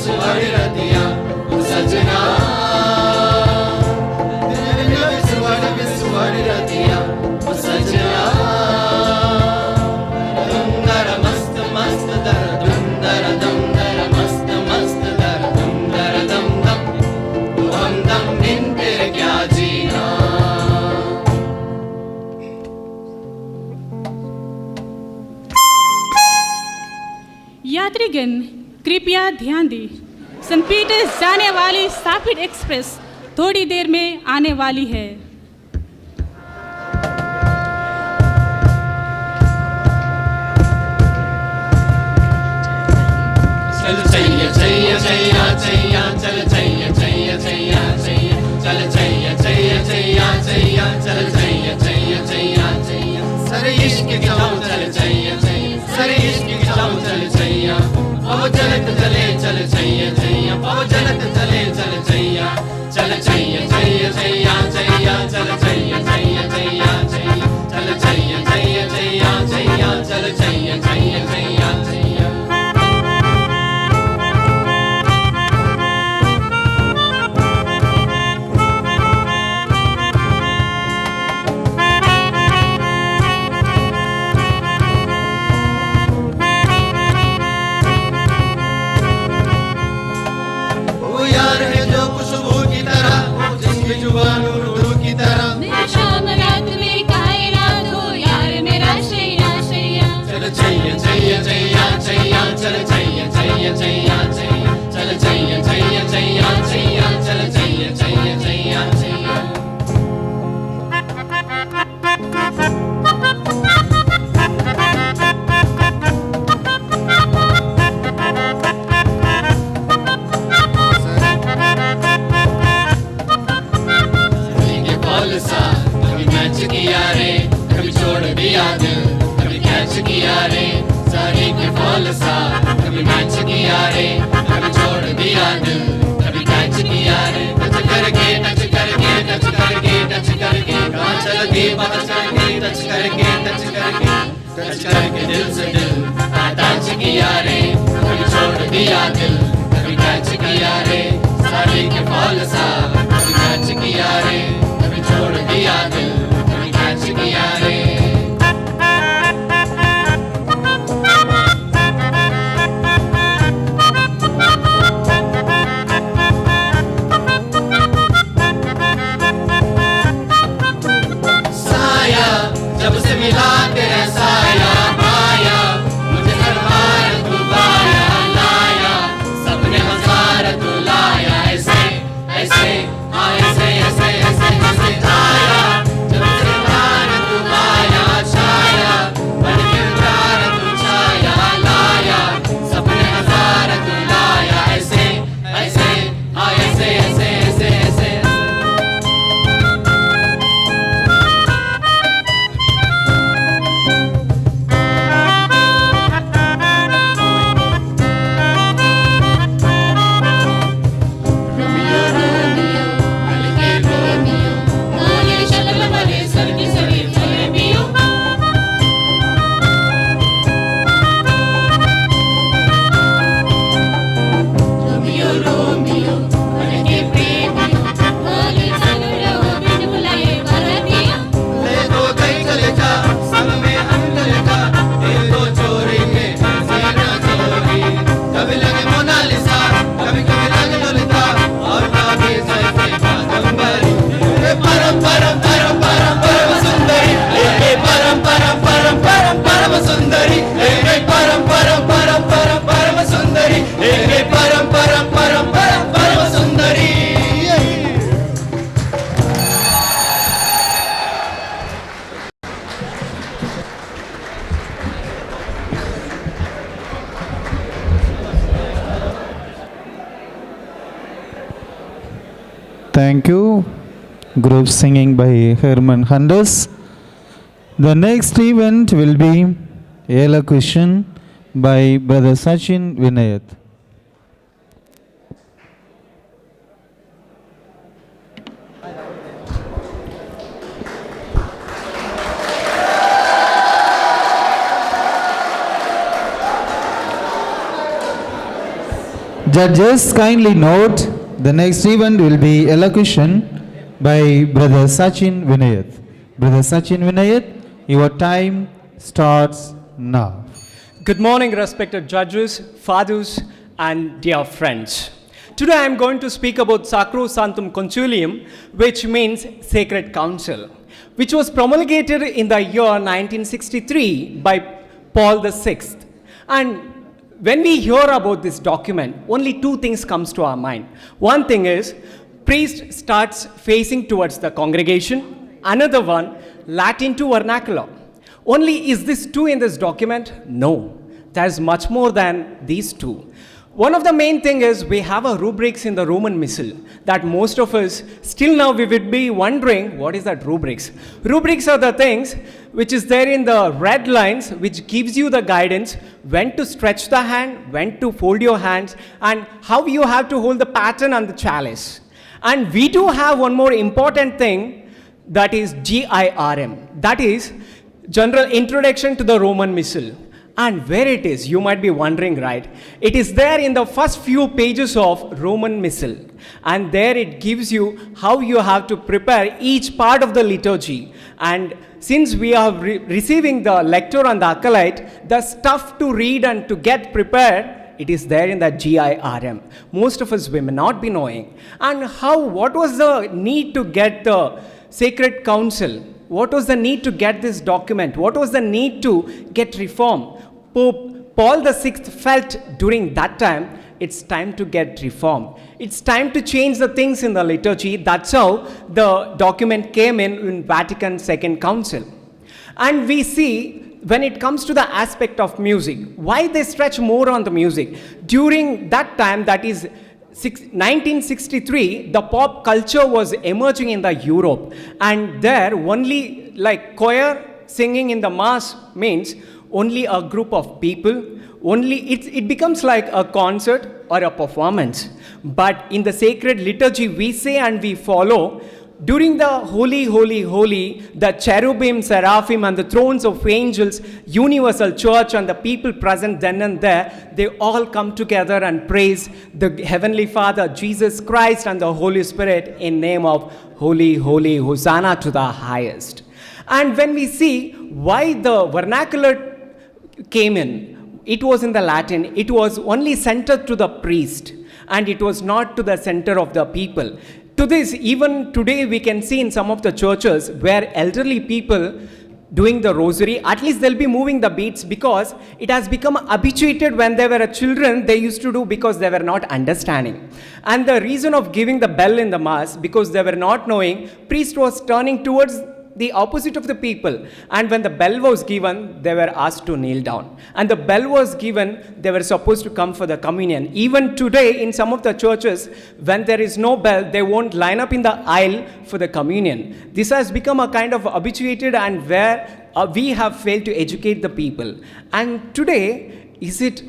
सुहानी रतिया ओ सजना सुहानी रतिया ओ सजना दम दर मस्त मस्त दर दम दर मस्त मस्त दर दम ओ हमदम बिन तेरे क्या जीना। यात्रीगण कृपया ध्यान दें, सेंट पीटर्स जाने वाली सैपिड एक्सप्रेस थोड़ी देर में आने वाली है। चल चैया चैया चैया चैया चल चैया चैया चैया चैया चल चैया चैया चैया चैया चल चैया चैया चैया चैया सर इश्क की जाऊं चल चैया चैया सर इश्क की जाऊं चल चैया अब जलत चले चल चैया चैया अब जलत चले चल चैया चल चैया चैया चैया चैया चल चैया चैया चैया चैया चल चैया चैया चैया चैया चल चैया चैया चैया चैया। जुबान उर्दू की तरह मेरा शाम रात में कायनात हो यार मेरा शैया शैया चल चैया चैया चैया चैया चल चैया चैया चैया चैया चल चैया चैया चैया चैया चल चैया चैया चैया चैया। कभी मैच किया रे कभी छोड़ दिया दिल कभी कैच किया रे सारी के फॉल सा कभी मैच किया रे कभी छोड़ दिया दिल कभी कैच किया रे टच करके टच करके टच करके टच करके कहाँ चल गई पता चल गई टच करके टच करके टच करके दिल से दिल अटैच किया रे कभी छोड़ दिया दिल कभी कैच किया रे सारी के फॉल सा कभी कैच किया रे कभी छोड़ दिया दिल कभी कैच किया रे। साया जब से मिला तेरा साया पाया मुझे हर बार तू पाया लाया सपने हजार तू लाया ऐसे ऐसे ऐसे ऐसे ऐसे ऐसे आया जब से प्यार तू आया छाया बन के प्यार तू छाया लाया सपने हजार तू लाया ऐसे ऐसे ऐसे ऐसे ऐसे ऐसे। बोले शक्ल वाले सर की सभी फले पियो रोमियो रोमियो मन के प्रेमियो बोले चलो रहो बिन बुलाए भारतीय ले तो कहीं चले जा संग में हम चले जा दिल तो चोरी के सीना चोरी कभी लगे मोनालिसा कभी कभी लगे ललिता और कभी सैफे कादम्बरी परम परम परम परम परम सुंदरी परम परम परम परम परम सुंदरी परम परम परम परम परम सुंदरी परम परम परम परम परम सुंदरी। Thank you. Group singing by Herman Handels. The next event will be elocution by Brother Sachin Vinayat. Judges, kindly note the next event will be elocution by Brother Sachin Vinayat. Brother Sachin Vinayat, your time starts now. Good morning, respected judges, fathers, and dear friends. Today I am going to speak about Sacrosanctum Concilium, which means Sacred Council, which was promulgated in the year 1963 by Paul VI. And when we hear about this document, only two things comes to our mind. One thing is, priest starts facing towards the congregation. Another one, Latin to vernacular. Only is this two in this document? No, there's much more than these two. One of the main thing is we have a rubrics in the Roman Missal that most of us, still now we would be wondering, what is that rubrics? Rubrics are the things which is there in the red lines, which gives you the guidance when to stretch the hand, when to fold your hands, and how you have to hold the pattern and the chalice. And we do have one more important thing, that is GIRM, that is General Introduction to the Roman Missal. And where it is, you might be wondering, right? It is there in the first few pages of Roman Missal. And there it gives you how you have to prepare each part of the liturgy. And since we are receiving the lector and the acolyte, the stuff to read and to get prepared, it is there in the GIRM. Most of us, we may not be knowing. And what was the need to get the Sacred Council? What was the need to get this document? What was the need to get reform? Pope Paul VI felt during that time, it's time to get reform. It's time to change the things in the liturgy. That's how the document came in Vatican II Council. And we see, when it comes to the aspect of music, why they stretch more on the music. During that time, that is 1963, the pop culture was emerging in the Europe, and there only like choir singing in the mass means only a group of people, only it becomes like a concert or a performance. But in the sacred liturgy, we say and we follow, during the holy, holy, holy, the cherubim, seraphim, and the thrones of angels, universal church, and the people present then and there, they all come together and praise the Heavenly Father, Jesus Christ, and the Holy Spirit in name of Holy, Holy, Hosanna to the highest. And when we see why the vernacular came in, it was in the Latin, it was only centered to the priest, and it was not to the center of the people. To this, even today we can see in some of the churches where elderly people doing the rosary, at least they'll be moving the beads because it has become habituated. When they were children, they used to do because they were not understanding. And the reason of giving the bell in the mass, because they were not knowing, priest was turning towards the opposite of the people. And when the bell was given, they were asked to kneel down. And the bell was given, they were supposed to come for the communion. Even today, in some of the churches, when there is no bell, they won't line up in the aisle for the communion. This has become a kind of habituated, and where we have failed to educate the people. And today, is it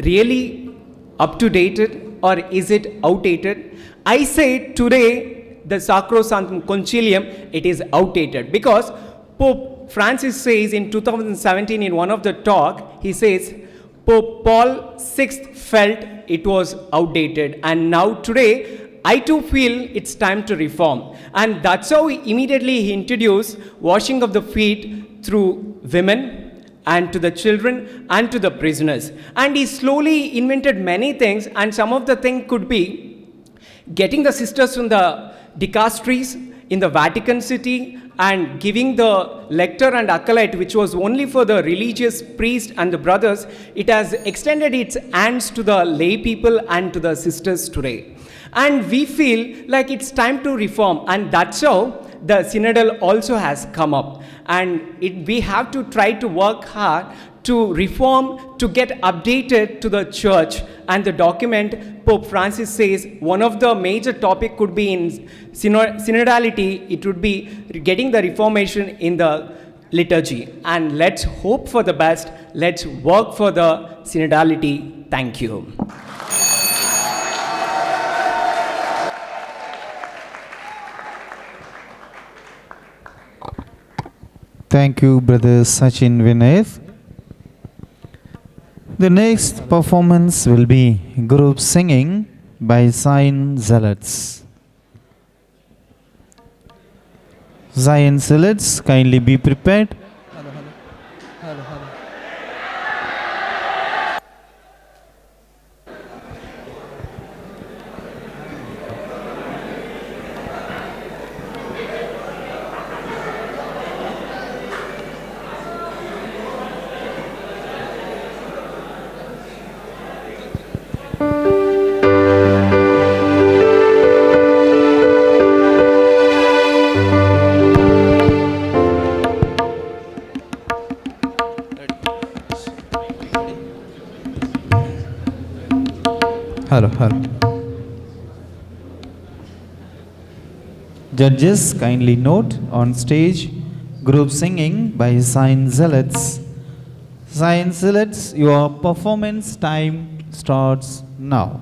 really up to date or is it outdated? I say today, the Sacrosanctum Concilium, it is outdated, because Pope Francis says in 2017 in one of the talk, he says Pope Paul VI felt it was outdated, and now today I too feel it's time to reform. And that's how immediately he introduced washing of the feet through women and to the children and to the prisoners. And he slowly invented many things, and some of the things could be getting the sisters from the dicasteries in the Vatican City and giving the lector and acolyte, which was only for the religious priest and the brothers. It has extended its hands to the lay people and to the sisters today. And we feel like it's time to reform, and that's how the synodal also has come up. And we have to try to work hard to reform, to get updated to the church. And the document, Pope Francis says, one of the major topic could be in synodality, it would be getting the reformation in the liturgy. And let's hope for the best. Let's work for the synodality. Thank you. Thank you, Brother Sachin Vinayat. The next performance will be group singing by Zion Zealots. Zion Zealots, kindly be prepared. Hello. Judges, kindly note on stage group singing by Zion Zealots. Zion Zealots, your performance time starts now.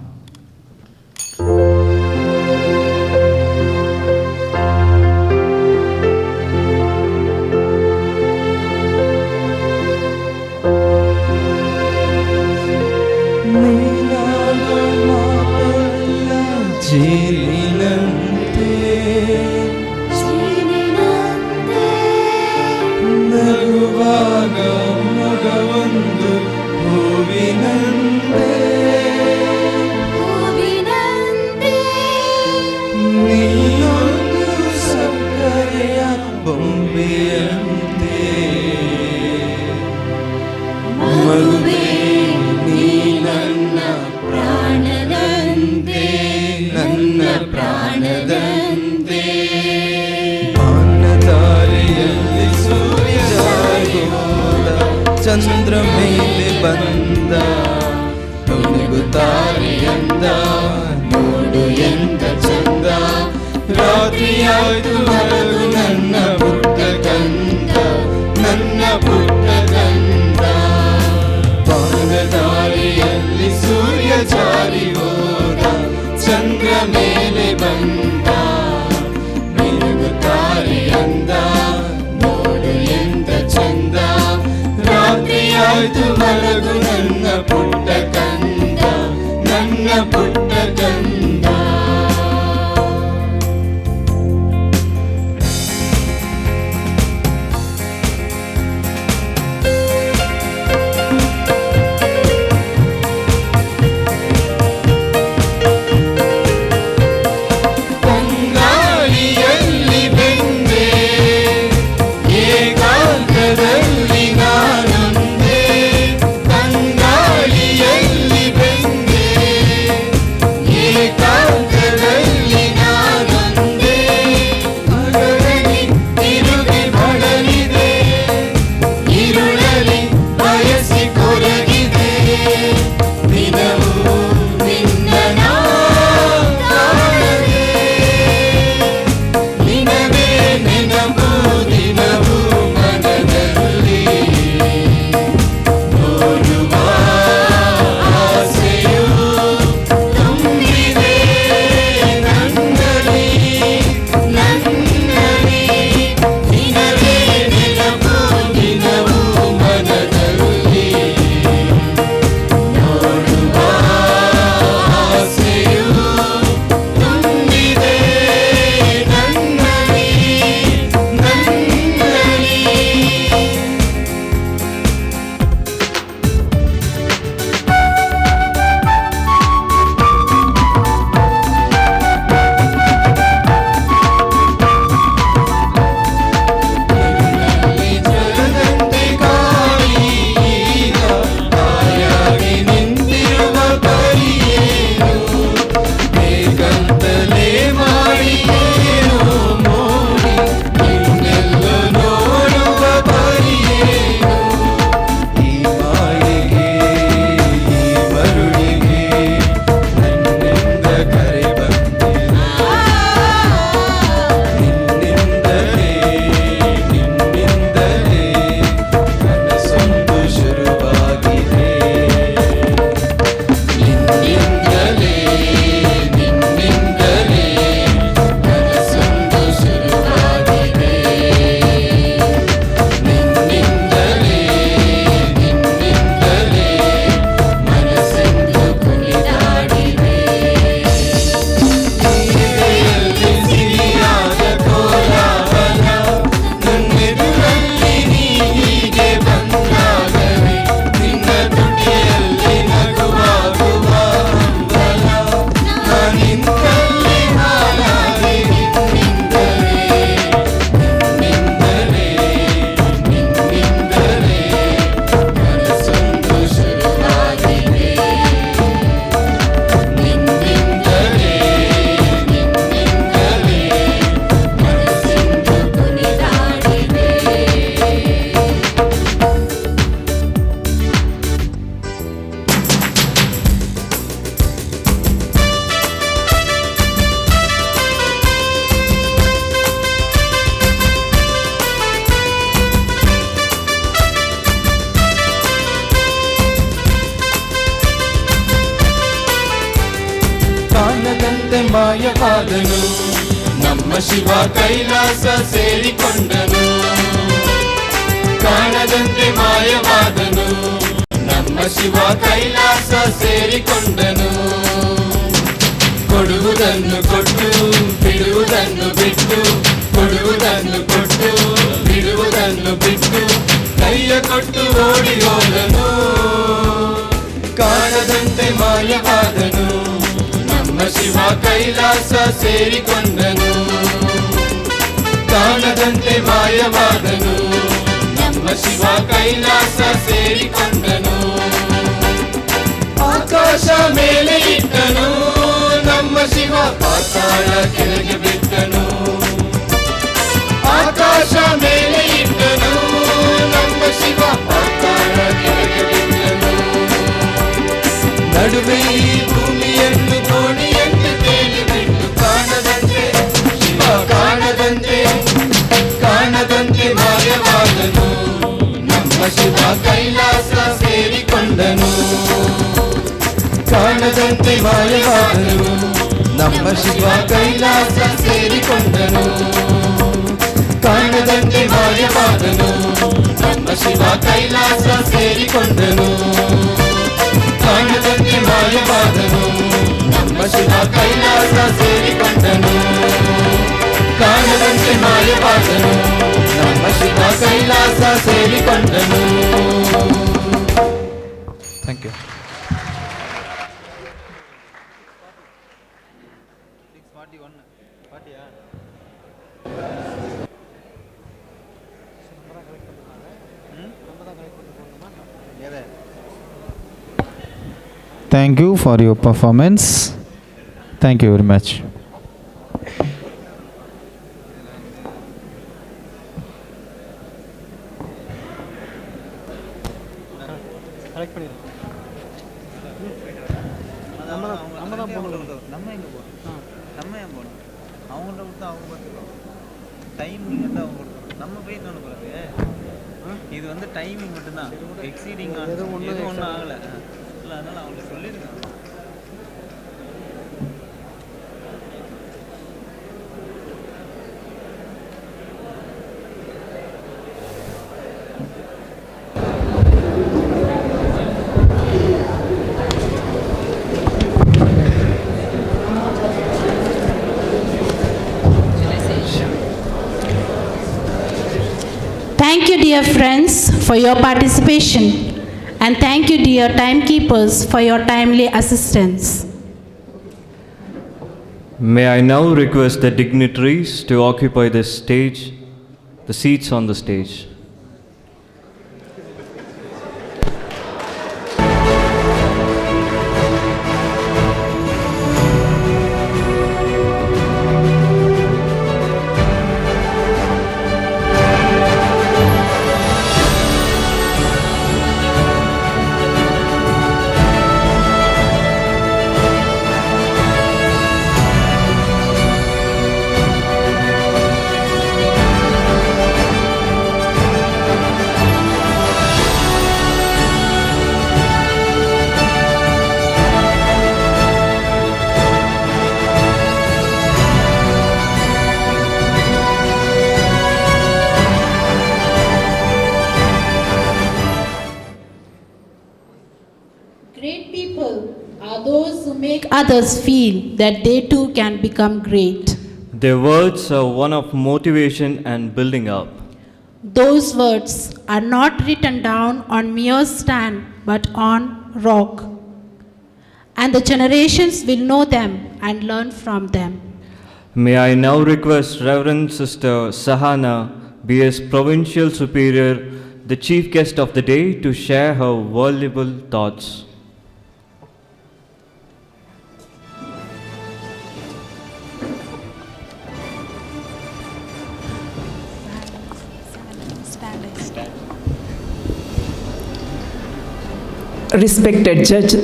ಚಂದ್ರ ಮೇಲೆ ಬಂದ ತಾರೆಯಂದ ನೋಡು ಎಂತ ಚಂದ ರಾತ್ರಿಯಾಯ್ತು ಮರಳು ನನ್ನ ಪುಟ್ಟ ಕಂದ ನನ್ನ ಪುಟ್ಟ ಕಂದ ಪಾನದಾರಿಯಲ್ಲಿ ಸೂರ್ಯ ಜಾರಿ ಹೋದ ಚಂದ್ರ ಮೇಲೆ ಬಂದ ಬೆಳಗು ತಾರೆಯಂದ ನೋಡು ಎಂತ ಚಂದ ರಾತ್ರಿಯಾಯ್ತು ಮಲಗು ನನ್ನ ಪುಟ್ಟ ಕಂದ ನನ್ನ ಪುಟ್ಟ ಕಂದ ಕಂಗಾಳಿಯಲ್ಲಿ ಬೆಂದೆ ಏಕಾಂತದಲ್ಲಿ ನಾನೊಂದೇ ಕಂಗಾಳಿಯಲ್ಲಿ ಬೆಂದೆ ಮಾಯವಾದನು ನಮ್ಮ ಶಿವ ಕೈಲಾಸ ಸೇರಿಕೊಂಡನು ಕಾಣದಂತೆ ಮಾಯವಾದನು ನಮ್ಮ ಶಿವ ಕೈಲಾಸ ಸೇರಿಕೊಂಡನು ಕೊಡುವುದನ್ನು ಕೊಟ್ಟು ಬಿಡುವುದನ್ನು ಬಿಟ್ಟು ಕೊಡುವುದನ್ನು ಕೊಟ್ಟು ಬಿಡುವುದನ್ನು ಬಿಟ್ಟು ಕೈಯ ಕೊಟ್ಟು ಓಡಿ ಹೋದನು ಕಾಣದಂತೆ ಮಾಯವಾದನು ನಮ್ಮ ಶಿವ ಕೈಲಾಸ ಸೇರಿಕೊಂಡನು ಕಾಣದಂತೆ ಮಾಯವಾದನು ನಮ್ಮ ಶಿವ ಕೈಲಾಸ ಸೇರಿಕೊಂಡನು ಆಕಾಶ ಮೇಲೆ ಇಟ್ಟನು ನಮ್ಮ ಶಿವ ಪಾತಾಳ ಕೆಳಗೆ ಬಿಟ್ಟನು ಆಕಾಶ ಮೇಲೆ ಇಟ್ಟನು ನಮ್ಮ ಶಿವ ಪಾತಾಳ ಕೆಳಗೆ ಬಿಟ್ಟನು ನಡುವೆ ಈ ಭೂಮಿಯನ್ನು ಗೋಣಿಯನ್ನು ತೇಲಿಬಿಟ್ಟು ಕಾಣದಂತೆ ಶಿವ ಕಾಣದಂತೆ ಕಾಣದಂತೆ ಮಾಯವಾದನು ನಮ್ಮ ಶಿವ ಕೈಲಾಸ ಸೇರಿಕೊಂಡನು ಕಾಣದಂತೆ ಮಾಯವಾದನು ನಮ್ಮ ಶಿವ ಕೈಲಾಸ ಸೇರಿಕೊಂಡನು ಕಾಣದಂತೆ ಮಾಯವಾದನು ನಮ್ಮ ಶಿವ ಕೈಲಾಸ ಸೇರಿಕೊಂಡನು ಕಾಣದಂತೆ ಮಾಯವಾದನು ನಮ್ಮ ಶಿವ ಕೈಲಾಸ ಸೇರಿಕೊಂಡನು ಕಾಣದಂತೆ ಮಾಯವಾದನು ನಮ್ಮ ಶಿವ ಕೈಲಾಸ ಸೇರಿಕೊಂಡನು thank you. Thank you for your performance. Thank you very much. இது வந்து டைமிங் மட்டும்தான் எக்ஸீடிங் எதுவும் ஒன்றும் ஆகலை இல்லை அதனால் அவங்களுக்கு சொல்லியிருக்காங்க. Thank you, dear friends, for your participation, and thank you, dear timekeepers, for your timely assistance. May I now request the dignitaries to occupy the stage, the seats on the stage. Great people are those who make others feel that they too can become great. Their words are one of motivation and building up. Those words are not written down on mere sand but on rock, and the generations will know them and learn from them. May I now request Reverend Sister Sahana, BS Provincial Superior, the chief guest of the day, to share her valuable thoughts. Respected judge,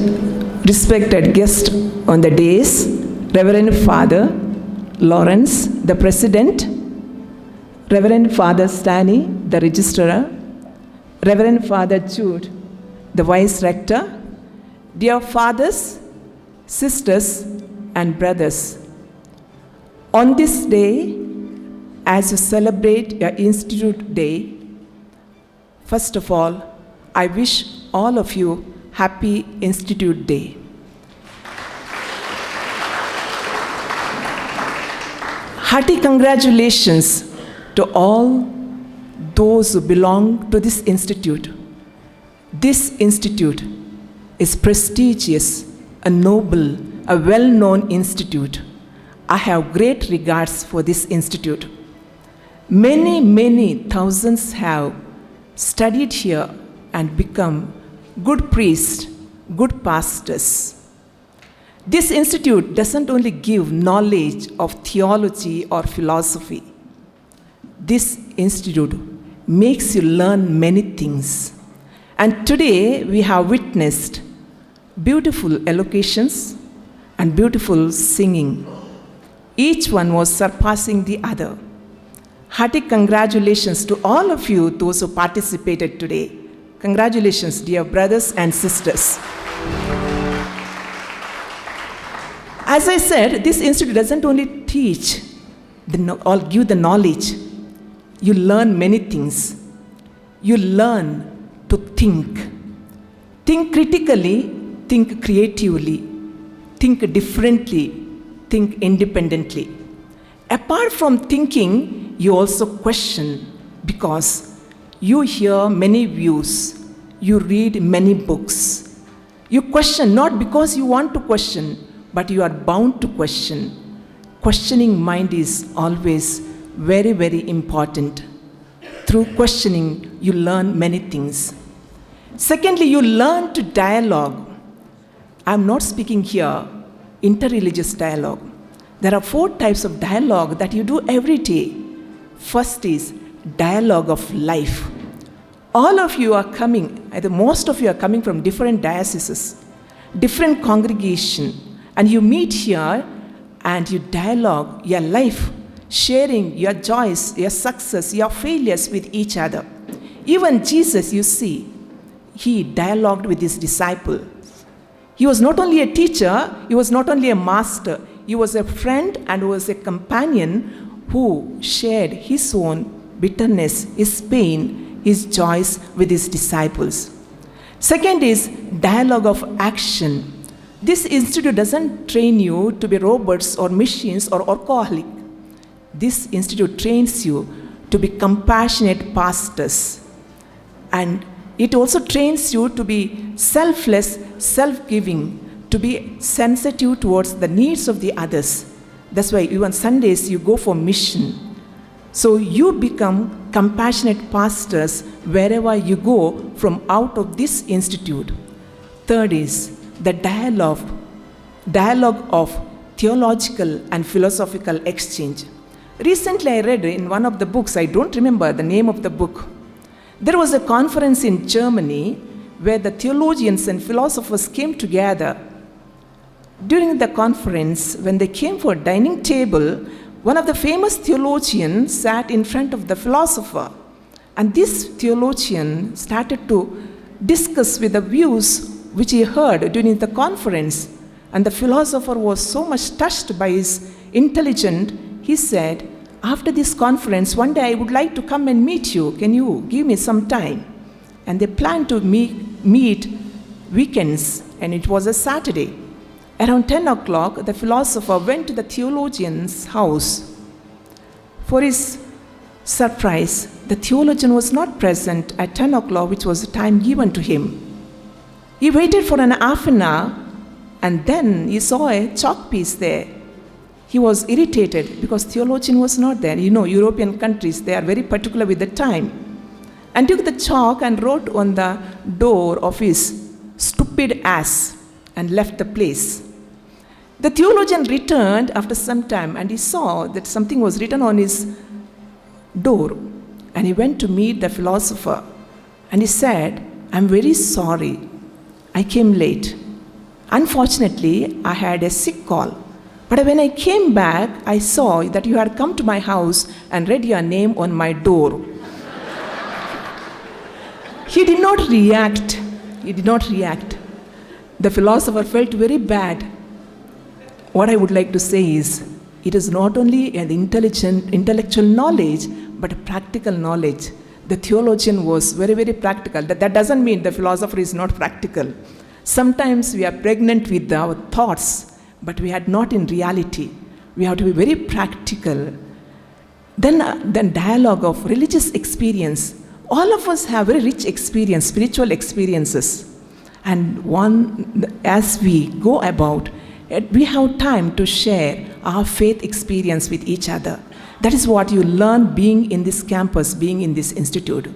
respected guest on the dais, Reverend Father Lawrence, the President, Reverend Father Stanley, the Registrar, Reverend Father Jude, the Vice Rector, dear fathers, sisters, and brothers, On this day, as you celebrate your Institute Day, first of all, I wish all of you happy Institute Day. Hearty congratulations to all those who belong to this institute. This institute is prestigious, a noble, a well-known institute. I have great regards for this institute. Many, many thousands have studied here and become good priests, good pastors. This institute doesn't only give knowledge of theology or philosophy. This institute makes you learn many things. And today we have witnessed beautiful elocutions and beautiful singing. Each one was surpassing the other. Hearty congratulations to all of you, those who participated today. Congratulations, dear brothers and sisters. As I said, this institute doesn't only teach or give the knowledge. You learn many things. You learn to think. Think critically, think creatively, think differently, think independently. Apart from thinking, you also question because you hear many views, you read many books. You question not because you want to question, but you are bound to question. Questioning mind is always very, very important. Through questioning, you learn many things. Secondly, you learn to dialogue. I'm not speaking here interreligious dialogue. There are 4 types of dialogue that you do every day. First is dialogue of life. All of you are coming, either most of you are coming from different dioceses, different congregation, and you meet here and you dialogue your life, sharing your joys, your success, your failures with each other. Even Jesus, you see, he dialogued with his disciples. He was not only a teacher, he was not only a master, he was a friend and was a companion who shared his own bitterness, his pain, his joys with his disciples. Second is dialogue of action. This institute doesn't train you to be robots or machines or alcoholic. This institute trains you to be compassionate pastors. And it also trains you to be selfless, self-giving, to be sensitive towards the needs of the others. That's why even Sundays you go for mission. So you become compassionate pastors wherever you go from out of this institute. Third is the dialogue of theological and philosophical exchange. Recently I read in one of the books, I don't remember the name of the book, there was a conference in Germany where the theologians and philosophers came together. During the conference, when they came for a dining table, one of the famous theologians sat in front of the philosopher. And this theologian started to discuss with the views which he heard during the conference. And the philosopher was so much touched by his intelligence, he said, after this conference, one day I would like to come and meet you. Can you give me some time? And they planned to meet weekends, and it was a Saturday. Around 10 o'clock, the philosopher went to the theologian's house. For his surprise, the theologian was not present at 10 o'clock, which was the time given to him. He waited for an half an hour, and then he saw a chalk piece there. He was irritated because theologian was not there. You know, European countries, they are very particular with the time. And took the chalk and wrote on the door of his stupid ass and left the place. The theologian returned after some time and he saw that something was written on his door. And he went to meet the philosopher and he said, I'm very sorry. I came late. Unfortunately, I had a sick call. But when I came back, I saw that you had come to my house and read your name on my door. He did not react. He did not react. The philosopher felt very bad. What I would like to say is, It is not only an intellectual knowledge, but a practical knowledge. The theologian was very, very practical. That doesn't mean the philosopher is not practical. Sometimes we are pregnant with our thoughts, but we are not in reality. We have to be very practical. Then dialogue of religious experience. All of us have very rich experience, spiritual experiences. And as we go about, we have time to share our faith experience with each other. That is what you learn being in this campus, being in this institute.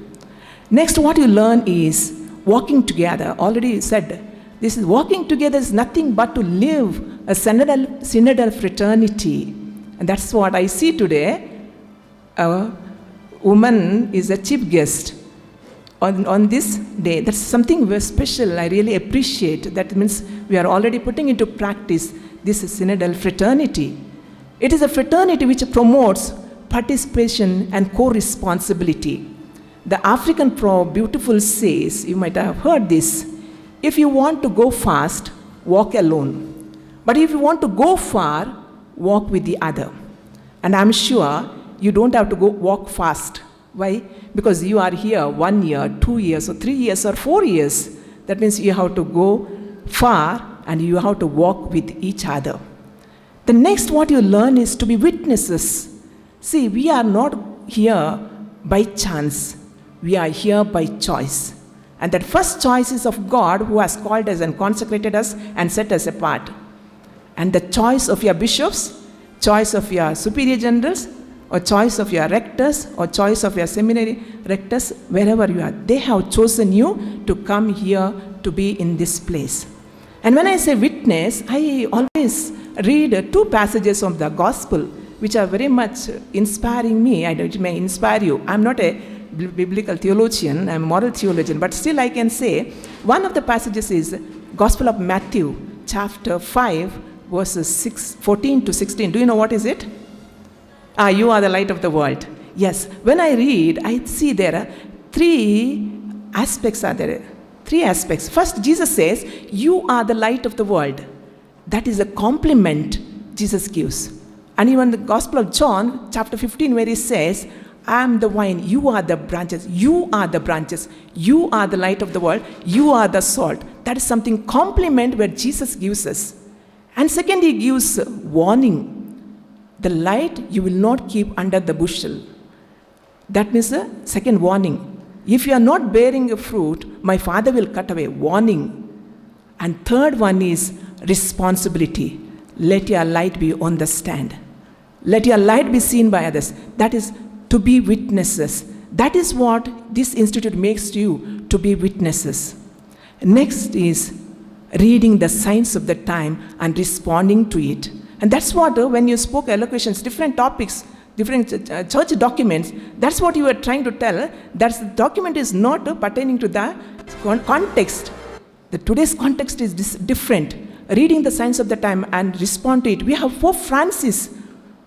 Next, what you learn is walking together. Already said, this is walking together is nothing but to live a synodal fraternity. And that's what I see today. A woman is a chief guest on this day. That's something very special. I really appreciate. That means we are already putting into practice this synodal fraternity. It is a fraternity which promotes participation and co-responsibility. The African proverb beautiful says, you might have heard this, if you want to go fast, walk alone. But if you want to go far, walk with the other. And I'm sure you don't have to go walk fast. Why? Because you are here 1 year, 2 years, or 3 years, or 4 years. That means you have to go far and you have to walk with each other. The next what you learn is to be witnesses. See, we are not here by chance. We are here by choice. And that first choice is of God who has called us and consecrated us and set us apart. And the choice of your bishops, choice of your superior generals, or choice of your rectors, or choice of your seminary rectors, wherever you are, they have chosen you to come here to be in this place. And when I say witness, I always read 2 passages of the gospel which are very much inspiring me. It may inspire you. I'm not a biblical theologian, I'm a moral theologian, but still I can say one of the passages is Gospel of Matthew, chapter 5, verses 14 to 16. Do you know what is it? You are the light of the world. Yes, when I read, I see there are 3 aspects are there. 3 aspects. First, Jesus says, you are the light of the world. That is a compliment Jesus gives. And even the Gospel of John, chapter 15, where he says, I am the vine, you are the branches, you are the branches, you are the light of the world, you are the salt. That is something compliment where Jesus gives us. And second, he gives warning. The light you will not keep under the bushel. That means the second warning. If you are not bearing a fruit, my Father will cut away. Warning. And third one is responsibility. Let your light be on the stand. Let your light be seen by others. That is to be witnesses. That is what this institute makes you to be witnesses. Next is reading the signs of the time and responding to it. And that's what, when you spoke elocutions, different topics, different church documents, that's what you were trying to tell. That the document is not pertaining to the context. Today's context is different. Reading the signs of the time and respond to it. We have Pope Francis,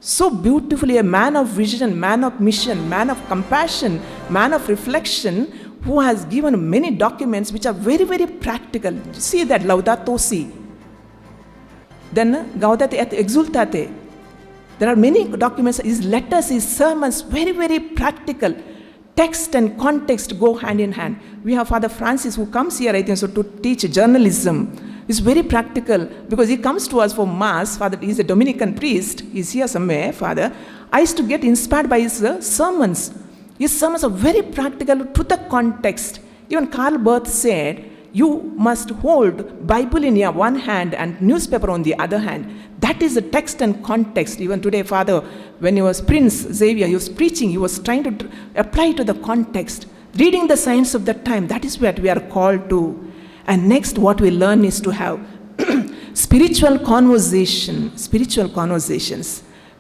so beautifully a man of vision, man of mission, man of compassion, man of reflection, who has given many documents which are very, very practical. See that, Laudato Si. Then Gaudete et Exultate. There are many documents, his letters, his sermons, very, very practical. Text and context go hand in hand. We have Father Francis who comes here, I think, so to teach journalism. It's very practical because he comes to us for Mass. Father, he's a Dominican priest. He's here somewhere, Father. I used to get inspired by his sermons. His sermons are very practical to the context. Even Karl Barth said, you must hold Bible in your one hand and newspaper on the other hand. That is the text and context. Even today, Father, when he was Prince Xavier, he was preaching, he was trying to apply to the context. Reading the signs of the time, that is what we are called to. And next, what we learn is to have spiritual conversations.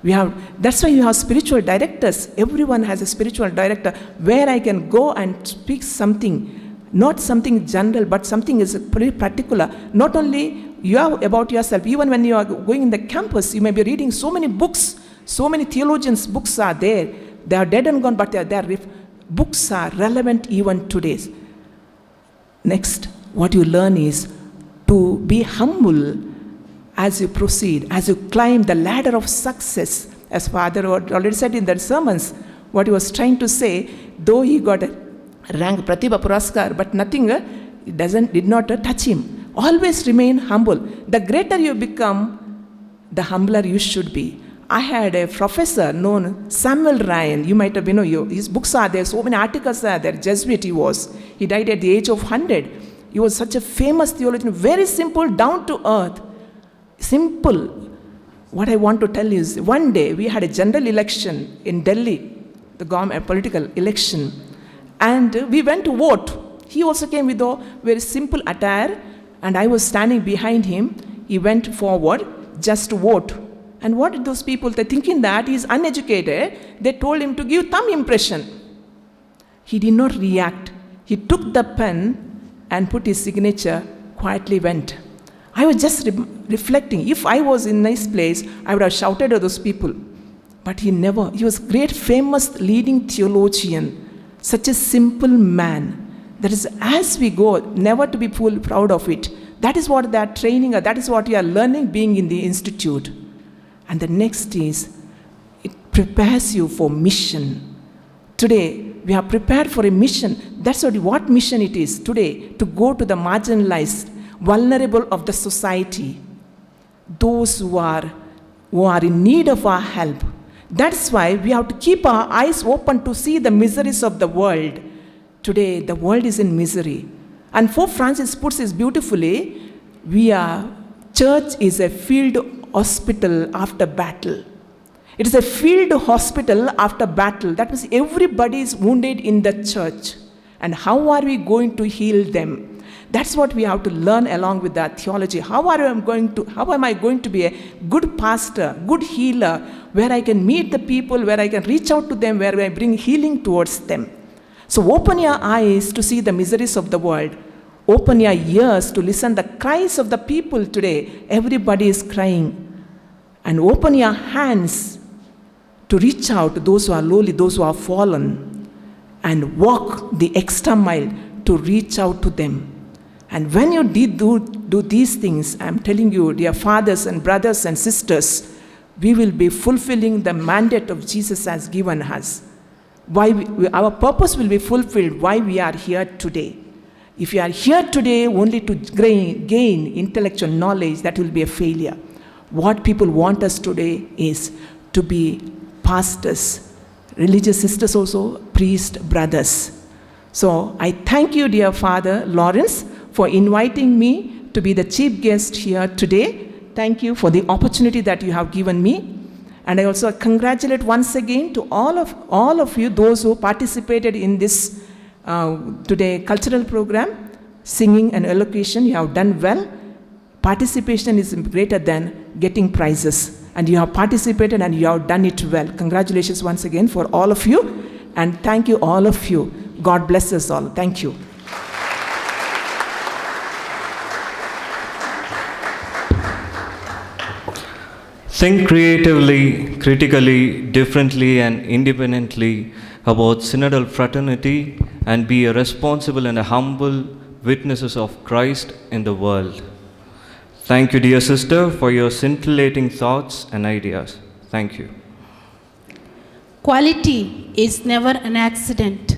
That's why you have spiritual directors. Everyone has a spiritual director where I can go and speak something. Not something general, but something is pretty particular. Not only you are about yourself, even when you are going in the campus, you may be reading so many books, so many theologians' books are there. They are dead and gone, but books are relevant even today. Next, what you learn is to be humble as you proceed, as you climb the ladder of success, as Father already said in the sermons, what he was trying to say, though he got a rank Pratibha Puraskar, but nothing did not touch him. Always remain humble. The greater you become, the humbler you should be. I had a professor known Samuel Ryan. You might have, his books are there, so many articles are there. Jesuit he was. He died at the age of 100. He was such a famous theologian, very simple, down to earth. Simple. What I want to tell you is, one day we had a general election in Delhi, the government, a political election, and we went to vote. He also came with a very simple attire, and I was standing behind him. He went forward just to vote. And what did those people, they thinking that he's uneducated, they told him to give thumb impression. He did not react. He took the pen and put his signature, quietly went. I was just reflecting, if I was in this place, I would have shouted at those people. But he never, he was great, famous, leading theologian, such a simple man. That is, as we go, never to be proud of it. That is what they are training, or that is what we are learning being in the institute. And the next is, it prepares you for mission. Today, we are prepared for a mission. That's what mission it is today, to go to the marginalized, vulnerable of the society, those who are in need of our help. That's why we have to keep our eyes open to see the miseries of the world. Today, the world is in misery. And Pope Francis puts this beautifully, church is a field hospital after battle. It is a field hospital after battle. That means everybody is wounded in the church. And how are we going to heal them? That's what we have to learn along with that theology. How am I going to be a good pastor, good healer, where I can meet the people, where I can reach out to them, where I bring healing towards them. So open your eyes to see the miseries of the world. Open your ears to listen the cries of the people today. Everybody is crying. And open your hands to reach out to those who are lowly, those who are fallen, and walk the extra mile to reach out to them. And when you do these things, I'm telling you, dear fathers and brothers and sisters, we will be fulfilling the mandate of Jesus has given us. Our purpose will be fulfilled why we are here today. If you are here today only to gain intellectual knowledge, that will be a failure. What people want us today is to be pastors, religious sisters also, priests, brothers. So I thank you, dear Father Lawrence, for inviting me to be the chief guest here today. Thank you for the opportunity that you have given me. And I also congratulate once again to all of you, those who participated in this today cultural program, singing and elocution. You have done well. Participation is greater than getting prizes. And you have participated and you have done it well. Congratulations once again for all of you. And thank you, all of you. God bless us all. Thank you. Think creatively, critically, differently, and independently about synodal fraternity and be a responsible and a humble witnesses of Christ in the world. Thank you, dear sister, for your scintillating thoughts and ideas. Thank you. Quality is never an accident.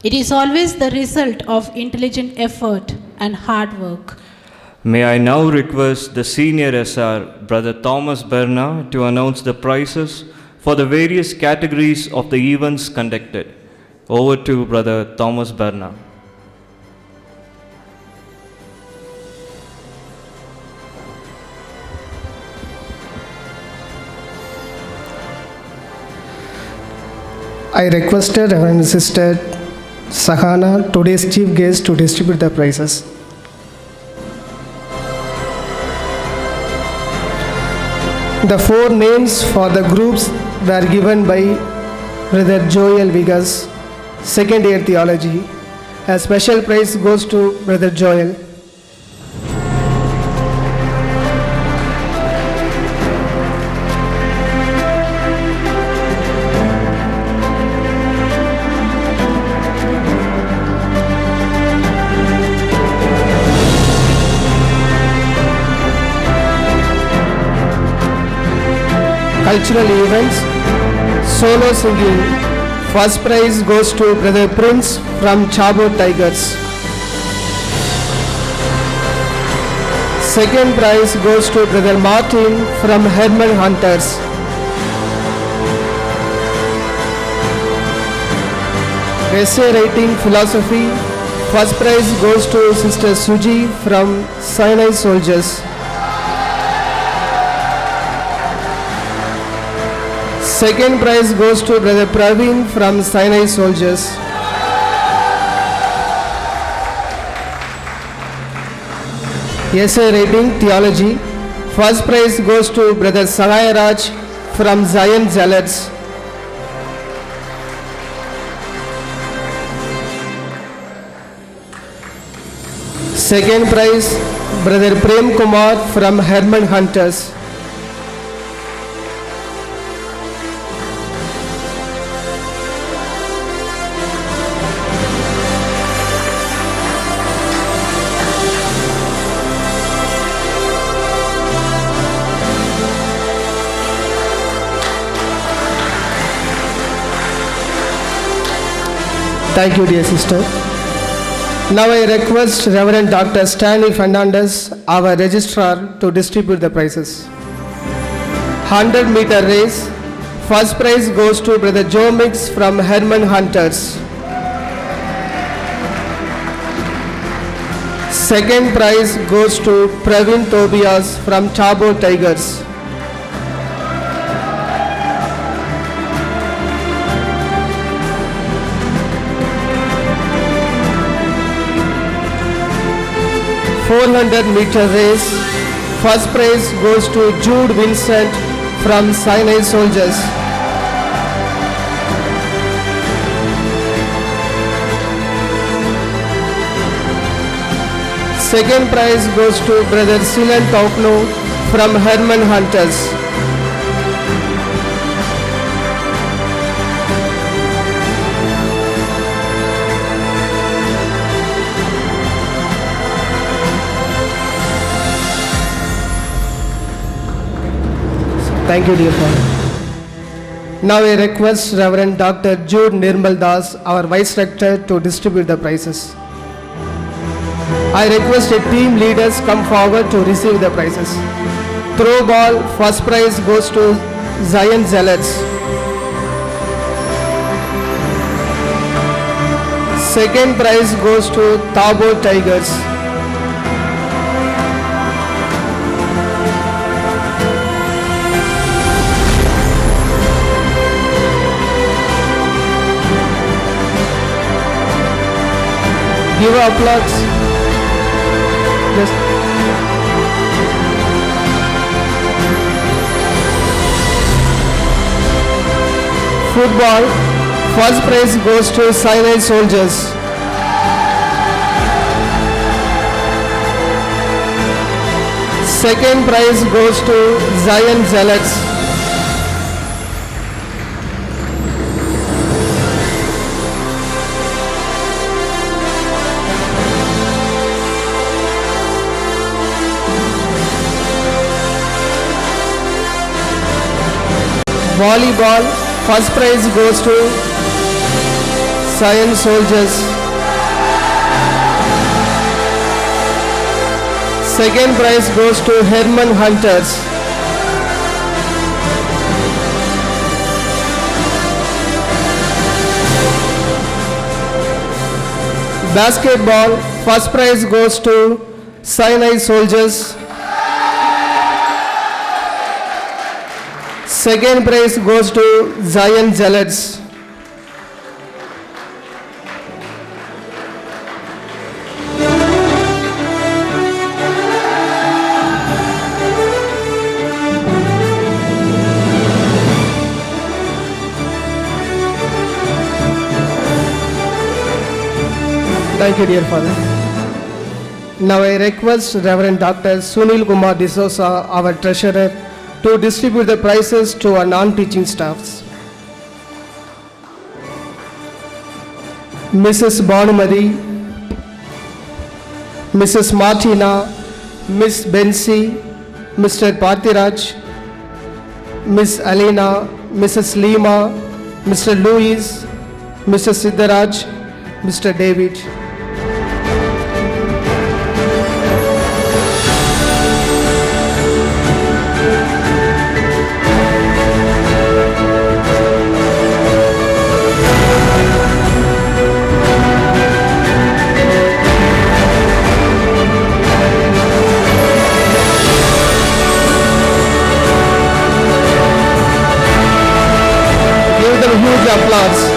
It is always the result of intelligent effort and hard work. May I now request the senior SR, Brother Thomas Berna, to announce the prizes for the various categories of the events conducted. Over to Brother Thomas Berna. I requested Reverend Sister Sahana, today's chief guest, to distribute the prizes. The 4 names for the groups were given by Brother Joel Vigas, second year theology. A special prize goes to Brother Joel. cultural events, solo singing. First prize goes to Brother Prince from Chabo Tigers. Second prize goes to Brother Martin from Herman Hunters. Essay writing philosophy. First prize goes to Sister Suji from Sinai Soldiers. Second prize goes to Brother Praveen from Sinai Soldiers. Essay writing theology. First prize goes to Brother Sahai Raj from Zion Zealots. Second prize, Brother Prem Kumar from Herman Hunters. Thank you, dear sister. Now I request Reverend Dr. Stanley Fernandez, our registrar, to distribute the prizes. 100-meter race. First prize goes to Brother Joe Mix from Herman Hunters. Second prize goes to Praveen Tobias from Chabo Tigers. (400-meter race). First prize goes to Jude Vincent from Sinai Soldiers. Second prize goes to Brother Silan Taukno from Herman Hunters. Thank you, dear Father. Now I request Reverend Dr. Jude Nirmal Das, our Vice Rector, to distribute the prizes. I request the team leaders come forward to receive the prizes. Throw ball, first prize goes to Zion Zealots. Second prize goes to Tabo Tigers. Give applause. Yes. Football. First prize goes to Sinai Soldiers. Second prize goes to Zion Zealots. Volleyball, first prize goes to Zion Soldiers. Second prize goes to Herman Hunters. Basketball, first prize goes to Sinai Soldiers. Second prize goes to Zion Zealots. Thank you, dear Father. Now I request Reverend Dr. Sunil Kumar D'Souza, our treasurer, to distribute the prizes to our non-teaching staffs. Mrs. Banumadi, Mrs. Martina, Miss Bensi, Mr. Parthiraj, Miss Alina, Mrs. Lima, Mr. Louis, Mr. Siddharaj, Mr. David. Give them huge applause.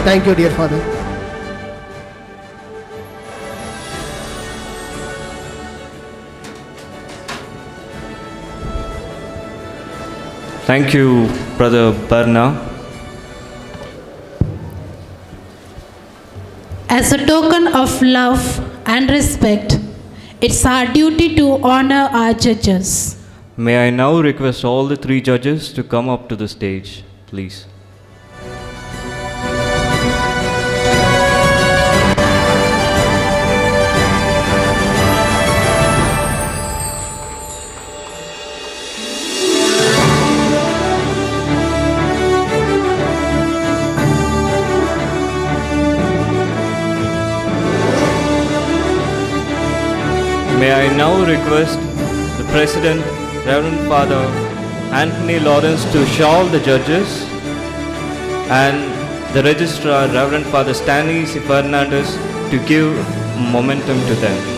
Thank you, dear Father. Thank you, Brother Barna. As a token of love and respect, it's our duty to honor our judges. May I now request all the three judges to come up to the stage, please. May I now request the President, Reverend Father Anthony Lawrence, to shawl the judges, and the Registrar, Reverend Father Stanley C. Fernandez, to give momentum to them.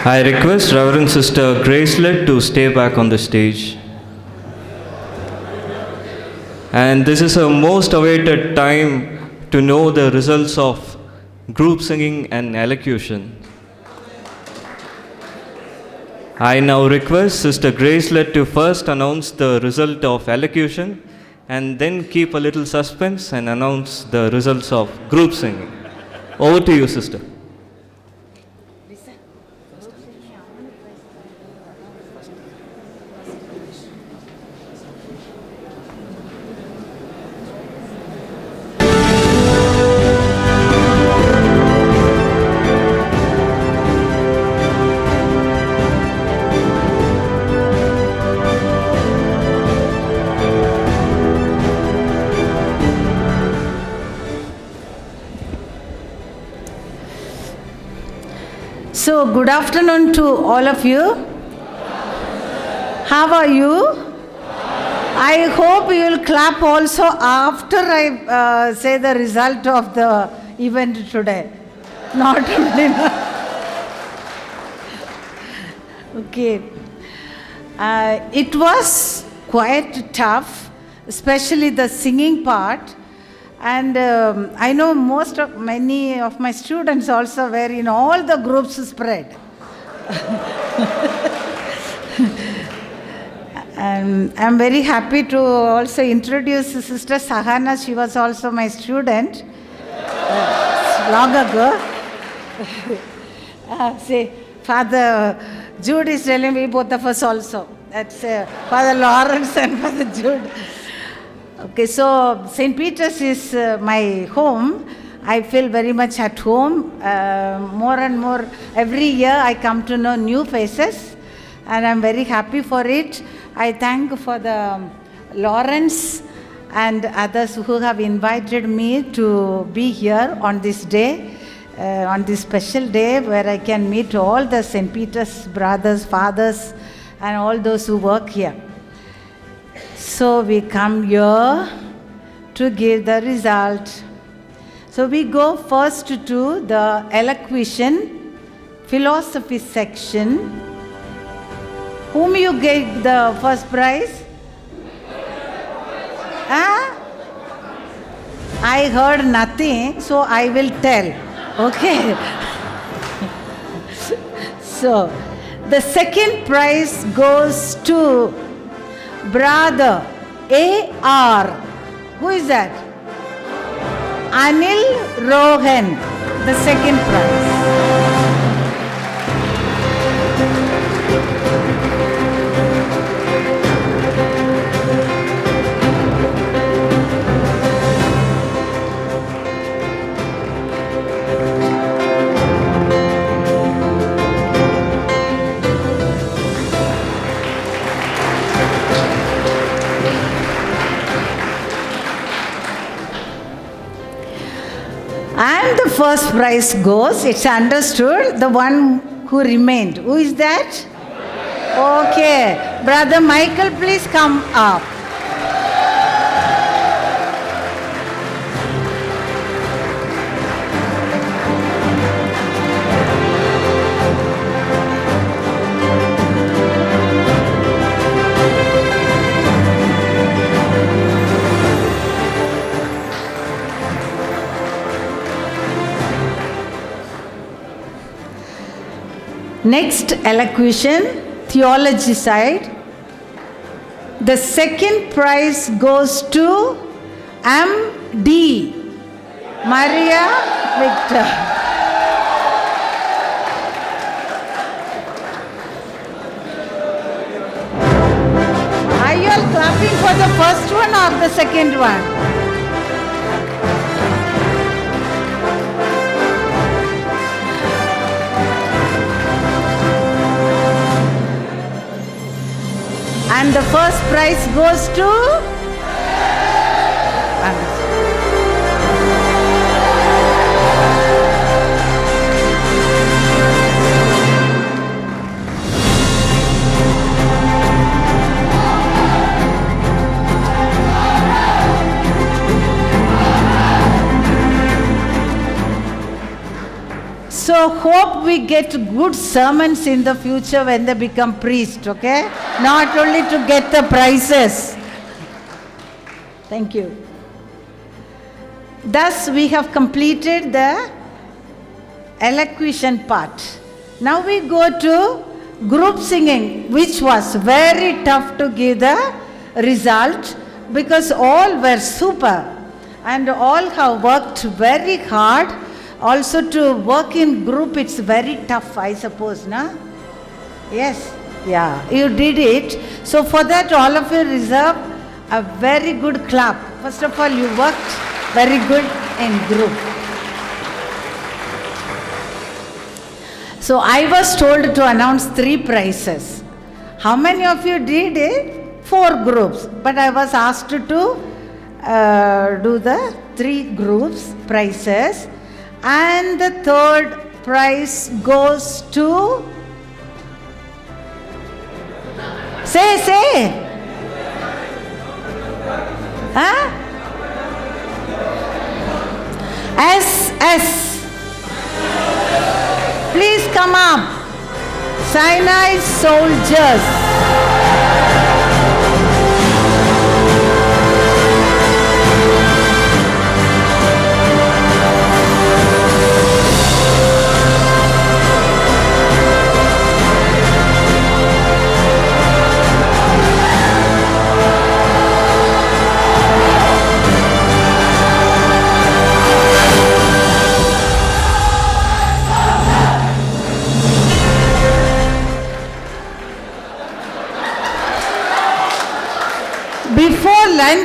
I request Reverend Sister Gracelet to stay back on the stage. And this is a most awaited time to know the results of group singing and elocution. I now request Sister Gracelet to first announce the result of elocution and then keep a little suspense and announce the results of group singing. Over to you, Sister. So, good afternoon to all of you. How are you? I hope you will clap also after I say the result of the event today. Not only. Okay. It was quite tough, especially the singing part. And I know many of my students also were in all the groups spread. I'm very happy to also introduce Sister Sahana. She was also my student long ago. See, Father Jude is telling me both of us also. That's Father Lawrence and Father Jude. Okay, so St. Peter's is my home. I feel very much at home. More and more, every year I come to know new faces, and I'm very happy for it. I thank for the Lawrence and others who have invited me to be here on this day, on this special day where I can meet all the St. Peter's brothers, fathers, and all those who work here. So we come here to give the result. So we go first to the elocution, philosophy section. Whom you gave the first prize? Huh? I heard nothing, so I will tell. Okay. So, the second prize goes to Brother A.R. Who is that? Anil Rohan, the second prize. And the first prize goes, it's understood, the one who remained. Who is that? Okay. Brother Michael, please come up. Next elocution, theology side. The second prize goes to M.D. Maria Victor. Are you all clapping for the first one or the second one? And the first prize goes to? So hope we get good sermons in the future when they become priests, okay? Not only to get the prizes. Thank you. Thus we have completed the elocution part. Now we go to group singing, which was very tough to give the result because all were super and all have worked very hard. Also to work in group, it's very tough, I suppose, na? Yes, yeah, you did it. So for that, all of you deserve a very good clap. First of all, you worked very good in group. So I was told to announce 3 prizes. How many of you did it? 4 groups. But I was asked to do the 3 groups prizes. And the third prize goes to, say, huh? SS. Please come up. Sinai soldiers.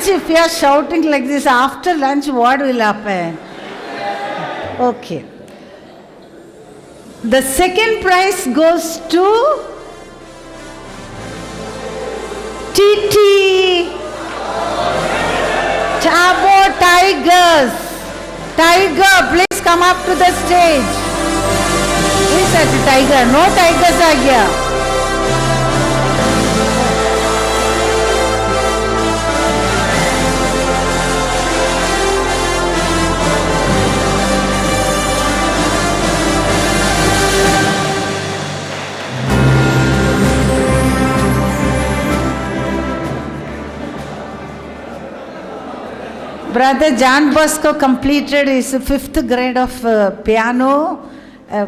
if you are shouting like this, after lunch, what will happen? Okay. The second prize goes to TT Tabo Tigers. Tiger, please come up to the stage. Please, Tiger. No tigers are here. Brother John Bosco completed his 5th grade of piano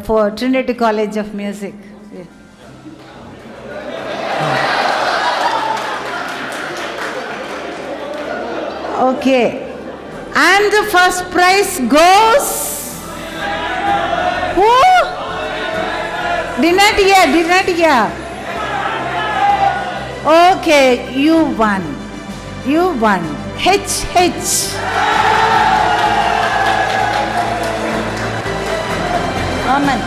for Trinity College of Music. Yeah. Okay. And the first prize goes... Who? Did not hear. Okay, you won. H. Amen.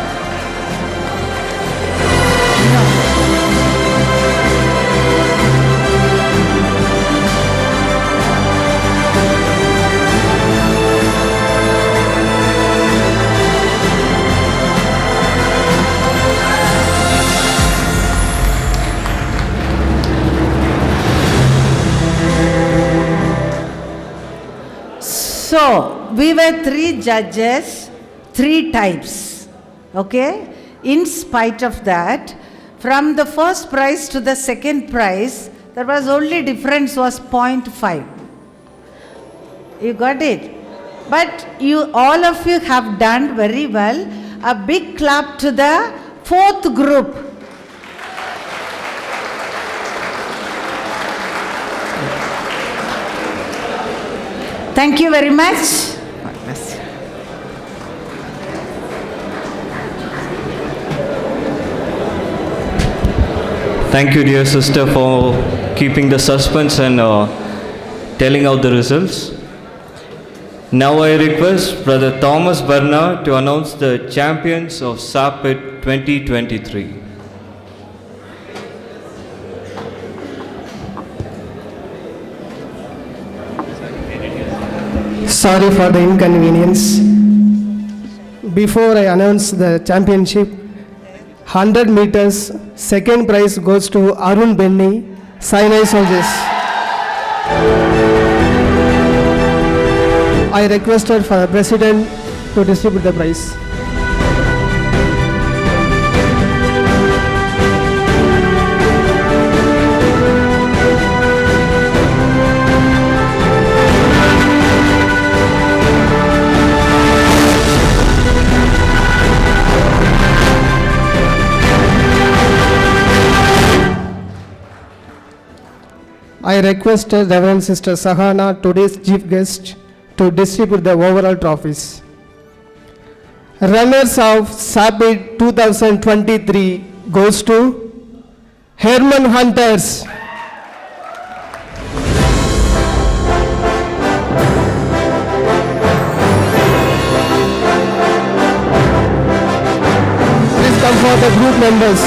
So, we were 3 judges, 3 types, okay? In spite of that, from the first prize to the second prize, there was only difference was 0.5. You got it? But all of you have done very well. A big clap to the 4th group. Thank you very much. God bless you. Thank you, dear sister, for keeping the suspense and telling out the results. Now I request Brother Thomas Bernard to announce the champions of SAPPID 2023. Sorry for the inconvenience. Before I announce the championship, 100 meters, second prize goes to Arun Benny, Sinai Soldiers. I requested for the president to distribute the prize. I requested Reverend Sister Sahana, today's chief guest, to distribute the overall trophies. Runners of SAPPID 2023 goes to Herman Hunters. Please come for the group members.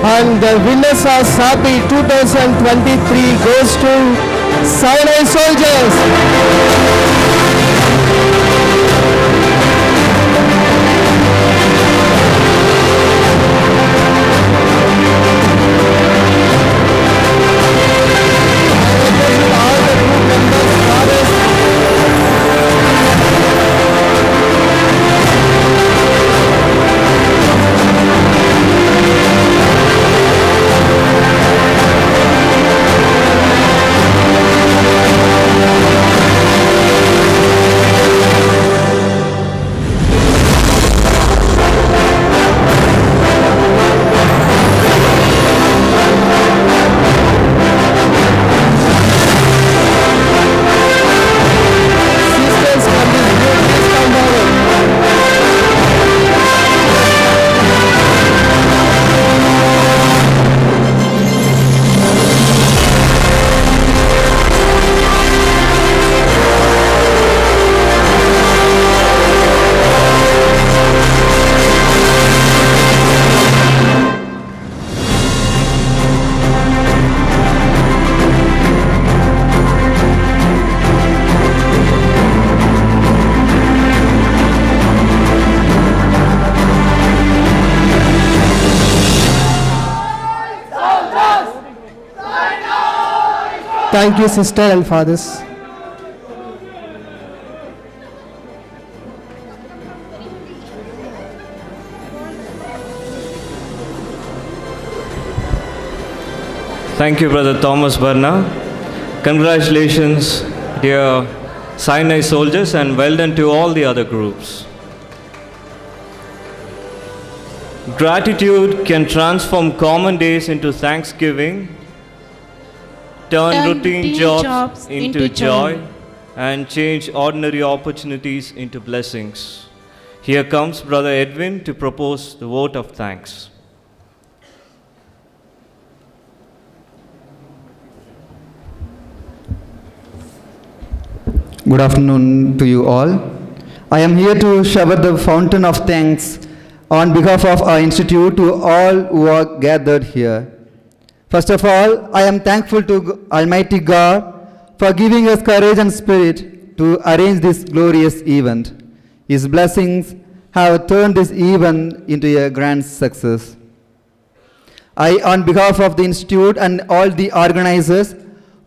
And the winners of SAPPID 2023 goes to Sinai Soldiers. Thank you, sister and fathers. Thank you, Brother Thomas Barna. Congratulations, dear Sinai soldiers, and well done to all the other groups. Gratitude can transform common days into thanksgiving, turn routine jobs into joy, and change ordinary opportunities into blessings. Here comes Brother Edwin to propose the vote of thanks. Good afternoon to you all. I am here to shower the fountain of thanks on behalf of our institute to all who are gathered here. First of all, I am thankful to Almighty God for giving us courage and spirit to arrange this glorious event. His blessings have turned this event into a grand success. I, on behalf of the institute and all the organizers,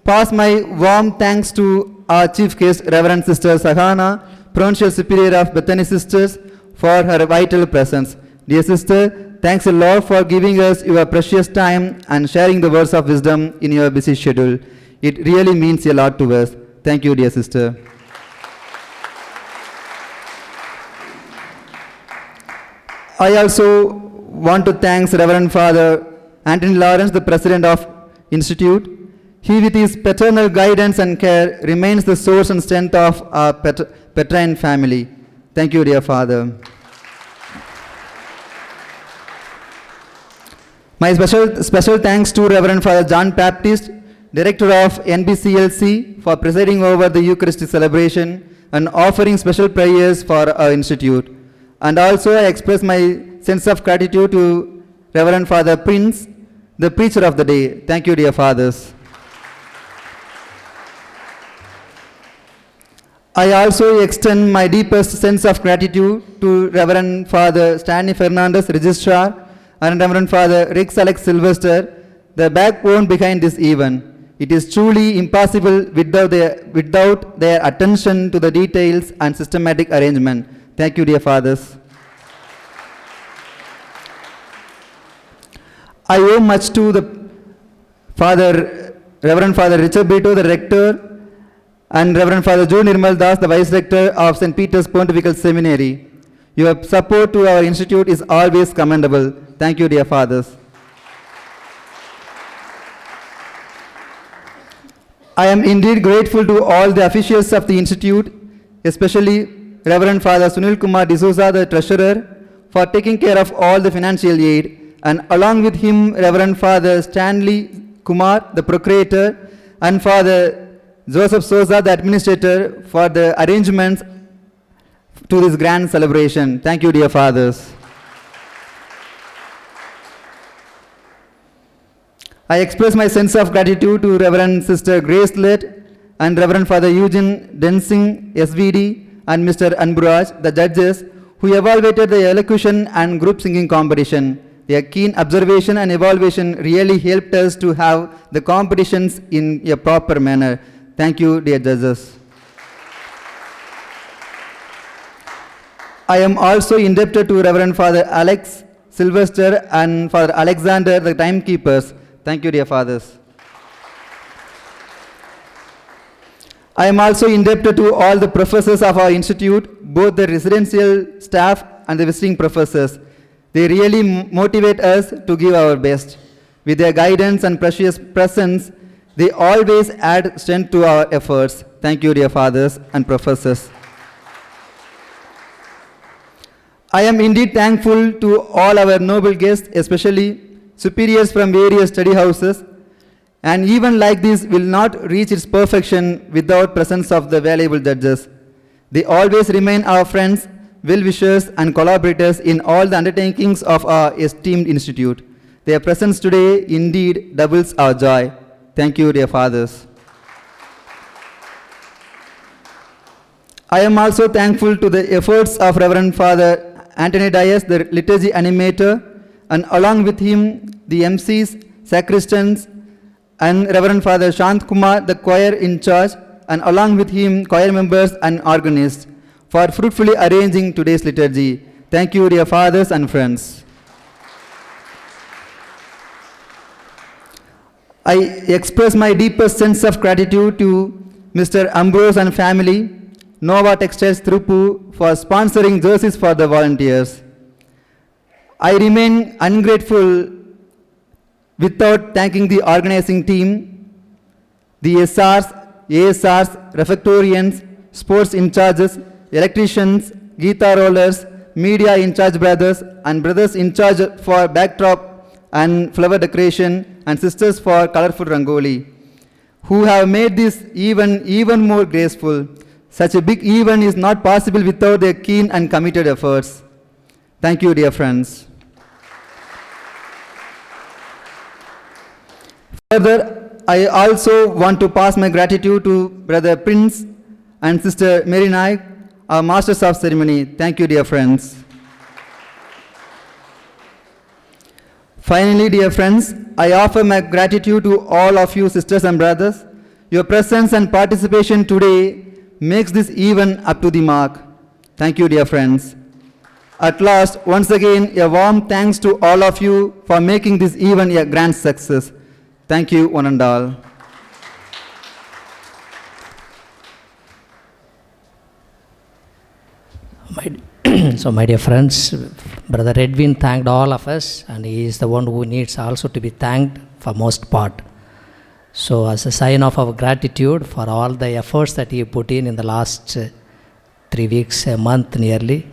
pass my warm thanks to our chief guest, Reverend Sister Sahana, Provincial Superior of Bethany Sisters, for her vital presence. Dear sister, thanks a lot for giving us your precious time and sharing the words of wisdom in your busy schedule. It really means a lot to us. Thank you, dear sister. I also want to thank Reverend Father Anthony Lawrence, the President of Institute. He, with his paternal guidance and care, remains the source and strength of our Petrine family. Thank you, dear Father. My special thanks to Reverend Father John Baptist, Director of NBCLC, for presiding over the Eucharistic celebration and offering special prayers for our institute. And also I express my sense of gratitude to Reverend Father Prince, the preacher of the day. Thank you, dear fathers. I also extend my deepest sense of gratitude to Reverend Father Stanley Fernandez, Registrar, and Reverend Father Rex Alex Sylvester, the backbone behind this event. It is truly impossible without their attention to the details and systematic arrangement. Thank you, dear fathers. I owe much to the Reverend Father Richard Beto, the rector, and Reverend Father Joe Nirmal Das, the Vice Rector of St. Peter's Pontifical Seminary. Your support to our institute is always commendable. Thank you, dear fathers. I am indeed grateful to all the officials of the institute, especially Reverend Father Sunil Kumar D'Souza, the Treasurer, for taking care of all the financial aid, and along with him, Reverend Father Stanley Kumar, the Procurator, and Father Joseph Souza, the Administrator, for the arrangements to this grand celebration. Thank you, dear fathers. I express my sense of gratitude to Reverend Sister Grace Lett and Reverend Father Eugene Densing, SVD, and Mr. Anburaj, the judges, who evaluated the elocution and group singing competition. Their keen observation and evaluation really helped us to have the competitions in a proper manner. Thank you, dear judges. I am also indebted to Reverend Father Alex Sylvester and Father Alexander, the timekeepers. Thank you, dear fathers. I am also indebted to all the professors of our institute, both the residential staff and the visiting professors. They really motivate us to give our best. With their guidance and precious presence, they always add strength to our efforts. Thank you, dear fathers and professors. I am indeed thankful to all our noble guests, especially superiors from various study houses, and even like this will not reach its perfection without presence of the valuable judges. They always remain our friends, well-wishers, and collaborators in all the undertakings of our esteemed institute. Their presence today indeed doubles our joy. Thank you, dear fathers. I am also thankful to the efforts of Reverend Father Anthony Dias, the liturgy animator, and along with him, the MCs, sacristans, and Reverend Father Shant Kumar, the choir in charge, and along with him, choir members and organists, for fruitfully arranging today's liturgy. Thank you, dear fathers and friends. I express my deepest sense of gratitude to Mr. Ambrose and family, Nova Textiles Thirupu, for sponsoring jerseys for the volunteers. I remain ungrateful without thanking the organizing team, the SRs, ASRs, refectorians, sports in charges, electricians, guitar rollers, media in charge brothers, and brothers in charge for backdrop and flower decoration, and sisters for colorful rangoli, who have made this even more graceful. Such a big event is not possible without their keen and committed efforts. Thank you, dear friends. Further, I also want to pass my gratitude to Brother Prince and Sister Mary Naik, our Masters of Ceremony. Thank you, dear friends. Finally, dear friends, I offer my gratitude to all of you, sisters and brothers. Your presence and participation today makes this event up to the mark. Thank you, dear friends. At last, once again, a warm thanks to all of you for making this event a grand success. Thank you, one and all. So, my dear friends, Brother Edwin thanked all of us, and he is the one who needs also to be thanked for most part. So, as a sign of our gratitude for all the efforts that he put in the last 3 weeks, a month nearly,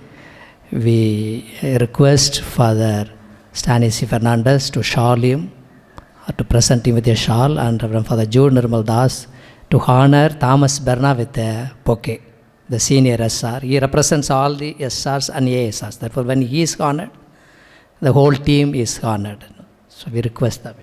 we request Father Stanisy Fernandez to shawl him, to present him with a shawl, and Reverend Father Jude Nirmal Das to honor Thomas Berna with a bouquet, the senior SR. He represents all the SRs and ASRs. Therefore, when he is honored, the whole team is honored. So we request that.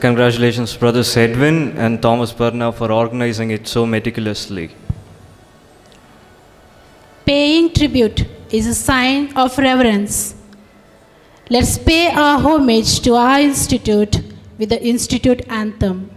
Congratulations, Brothers Edwin and Thomas Berna, for organizing it so meticulously. Paying tribute is a sign of reverence. Let's pay our homage to our institute with the institute anthem.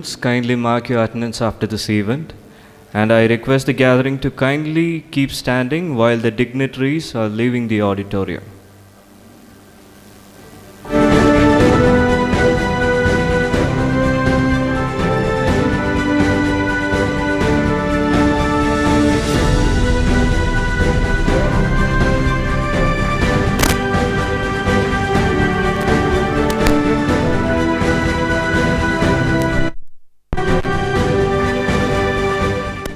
students kindly mark your attendance after this event, and I request the gathering to kindly keep standing while the dignitaries are leaving the auditorium.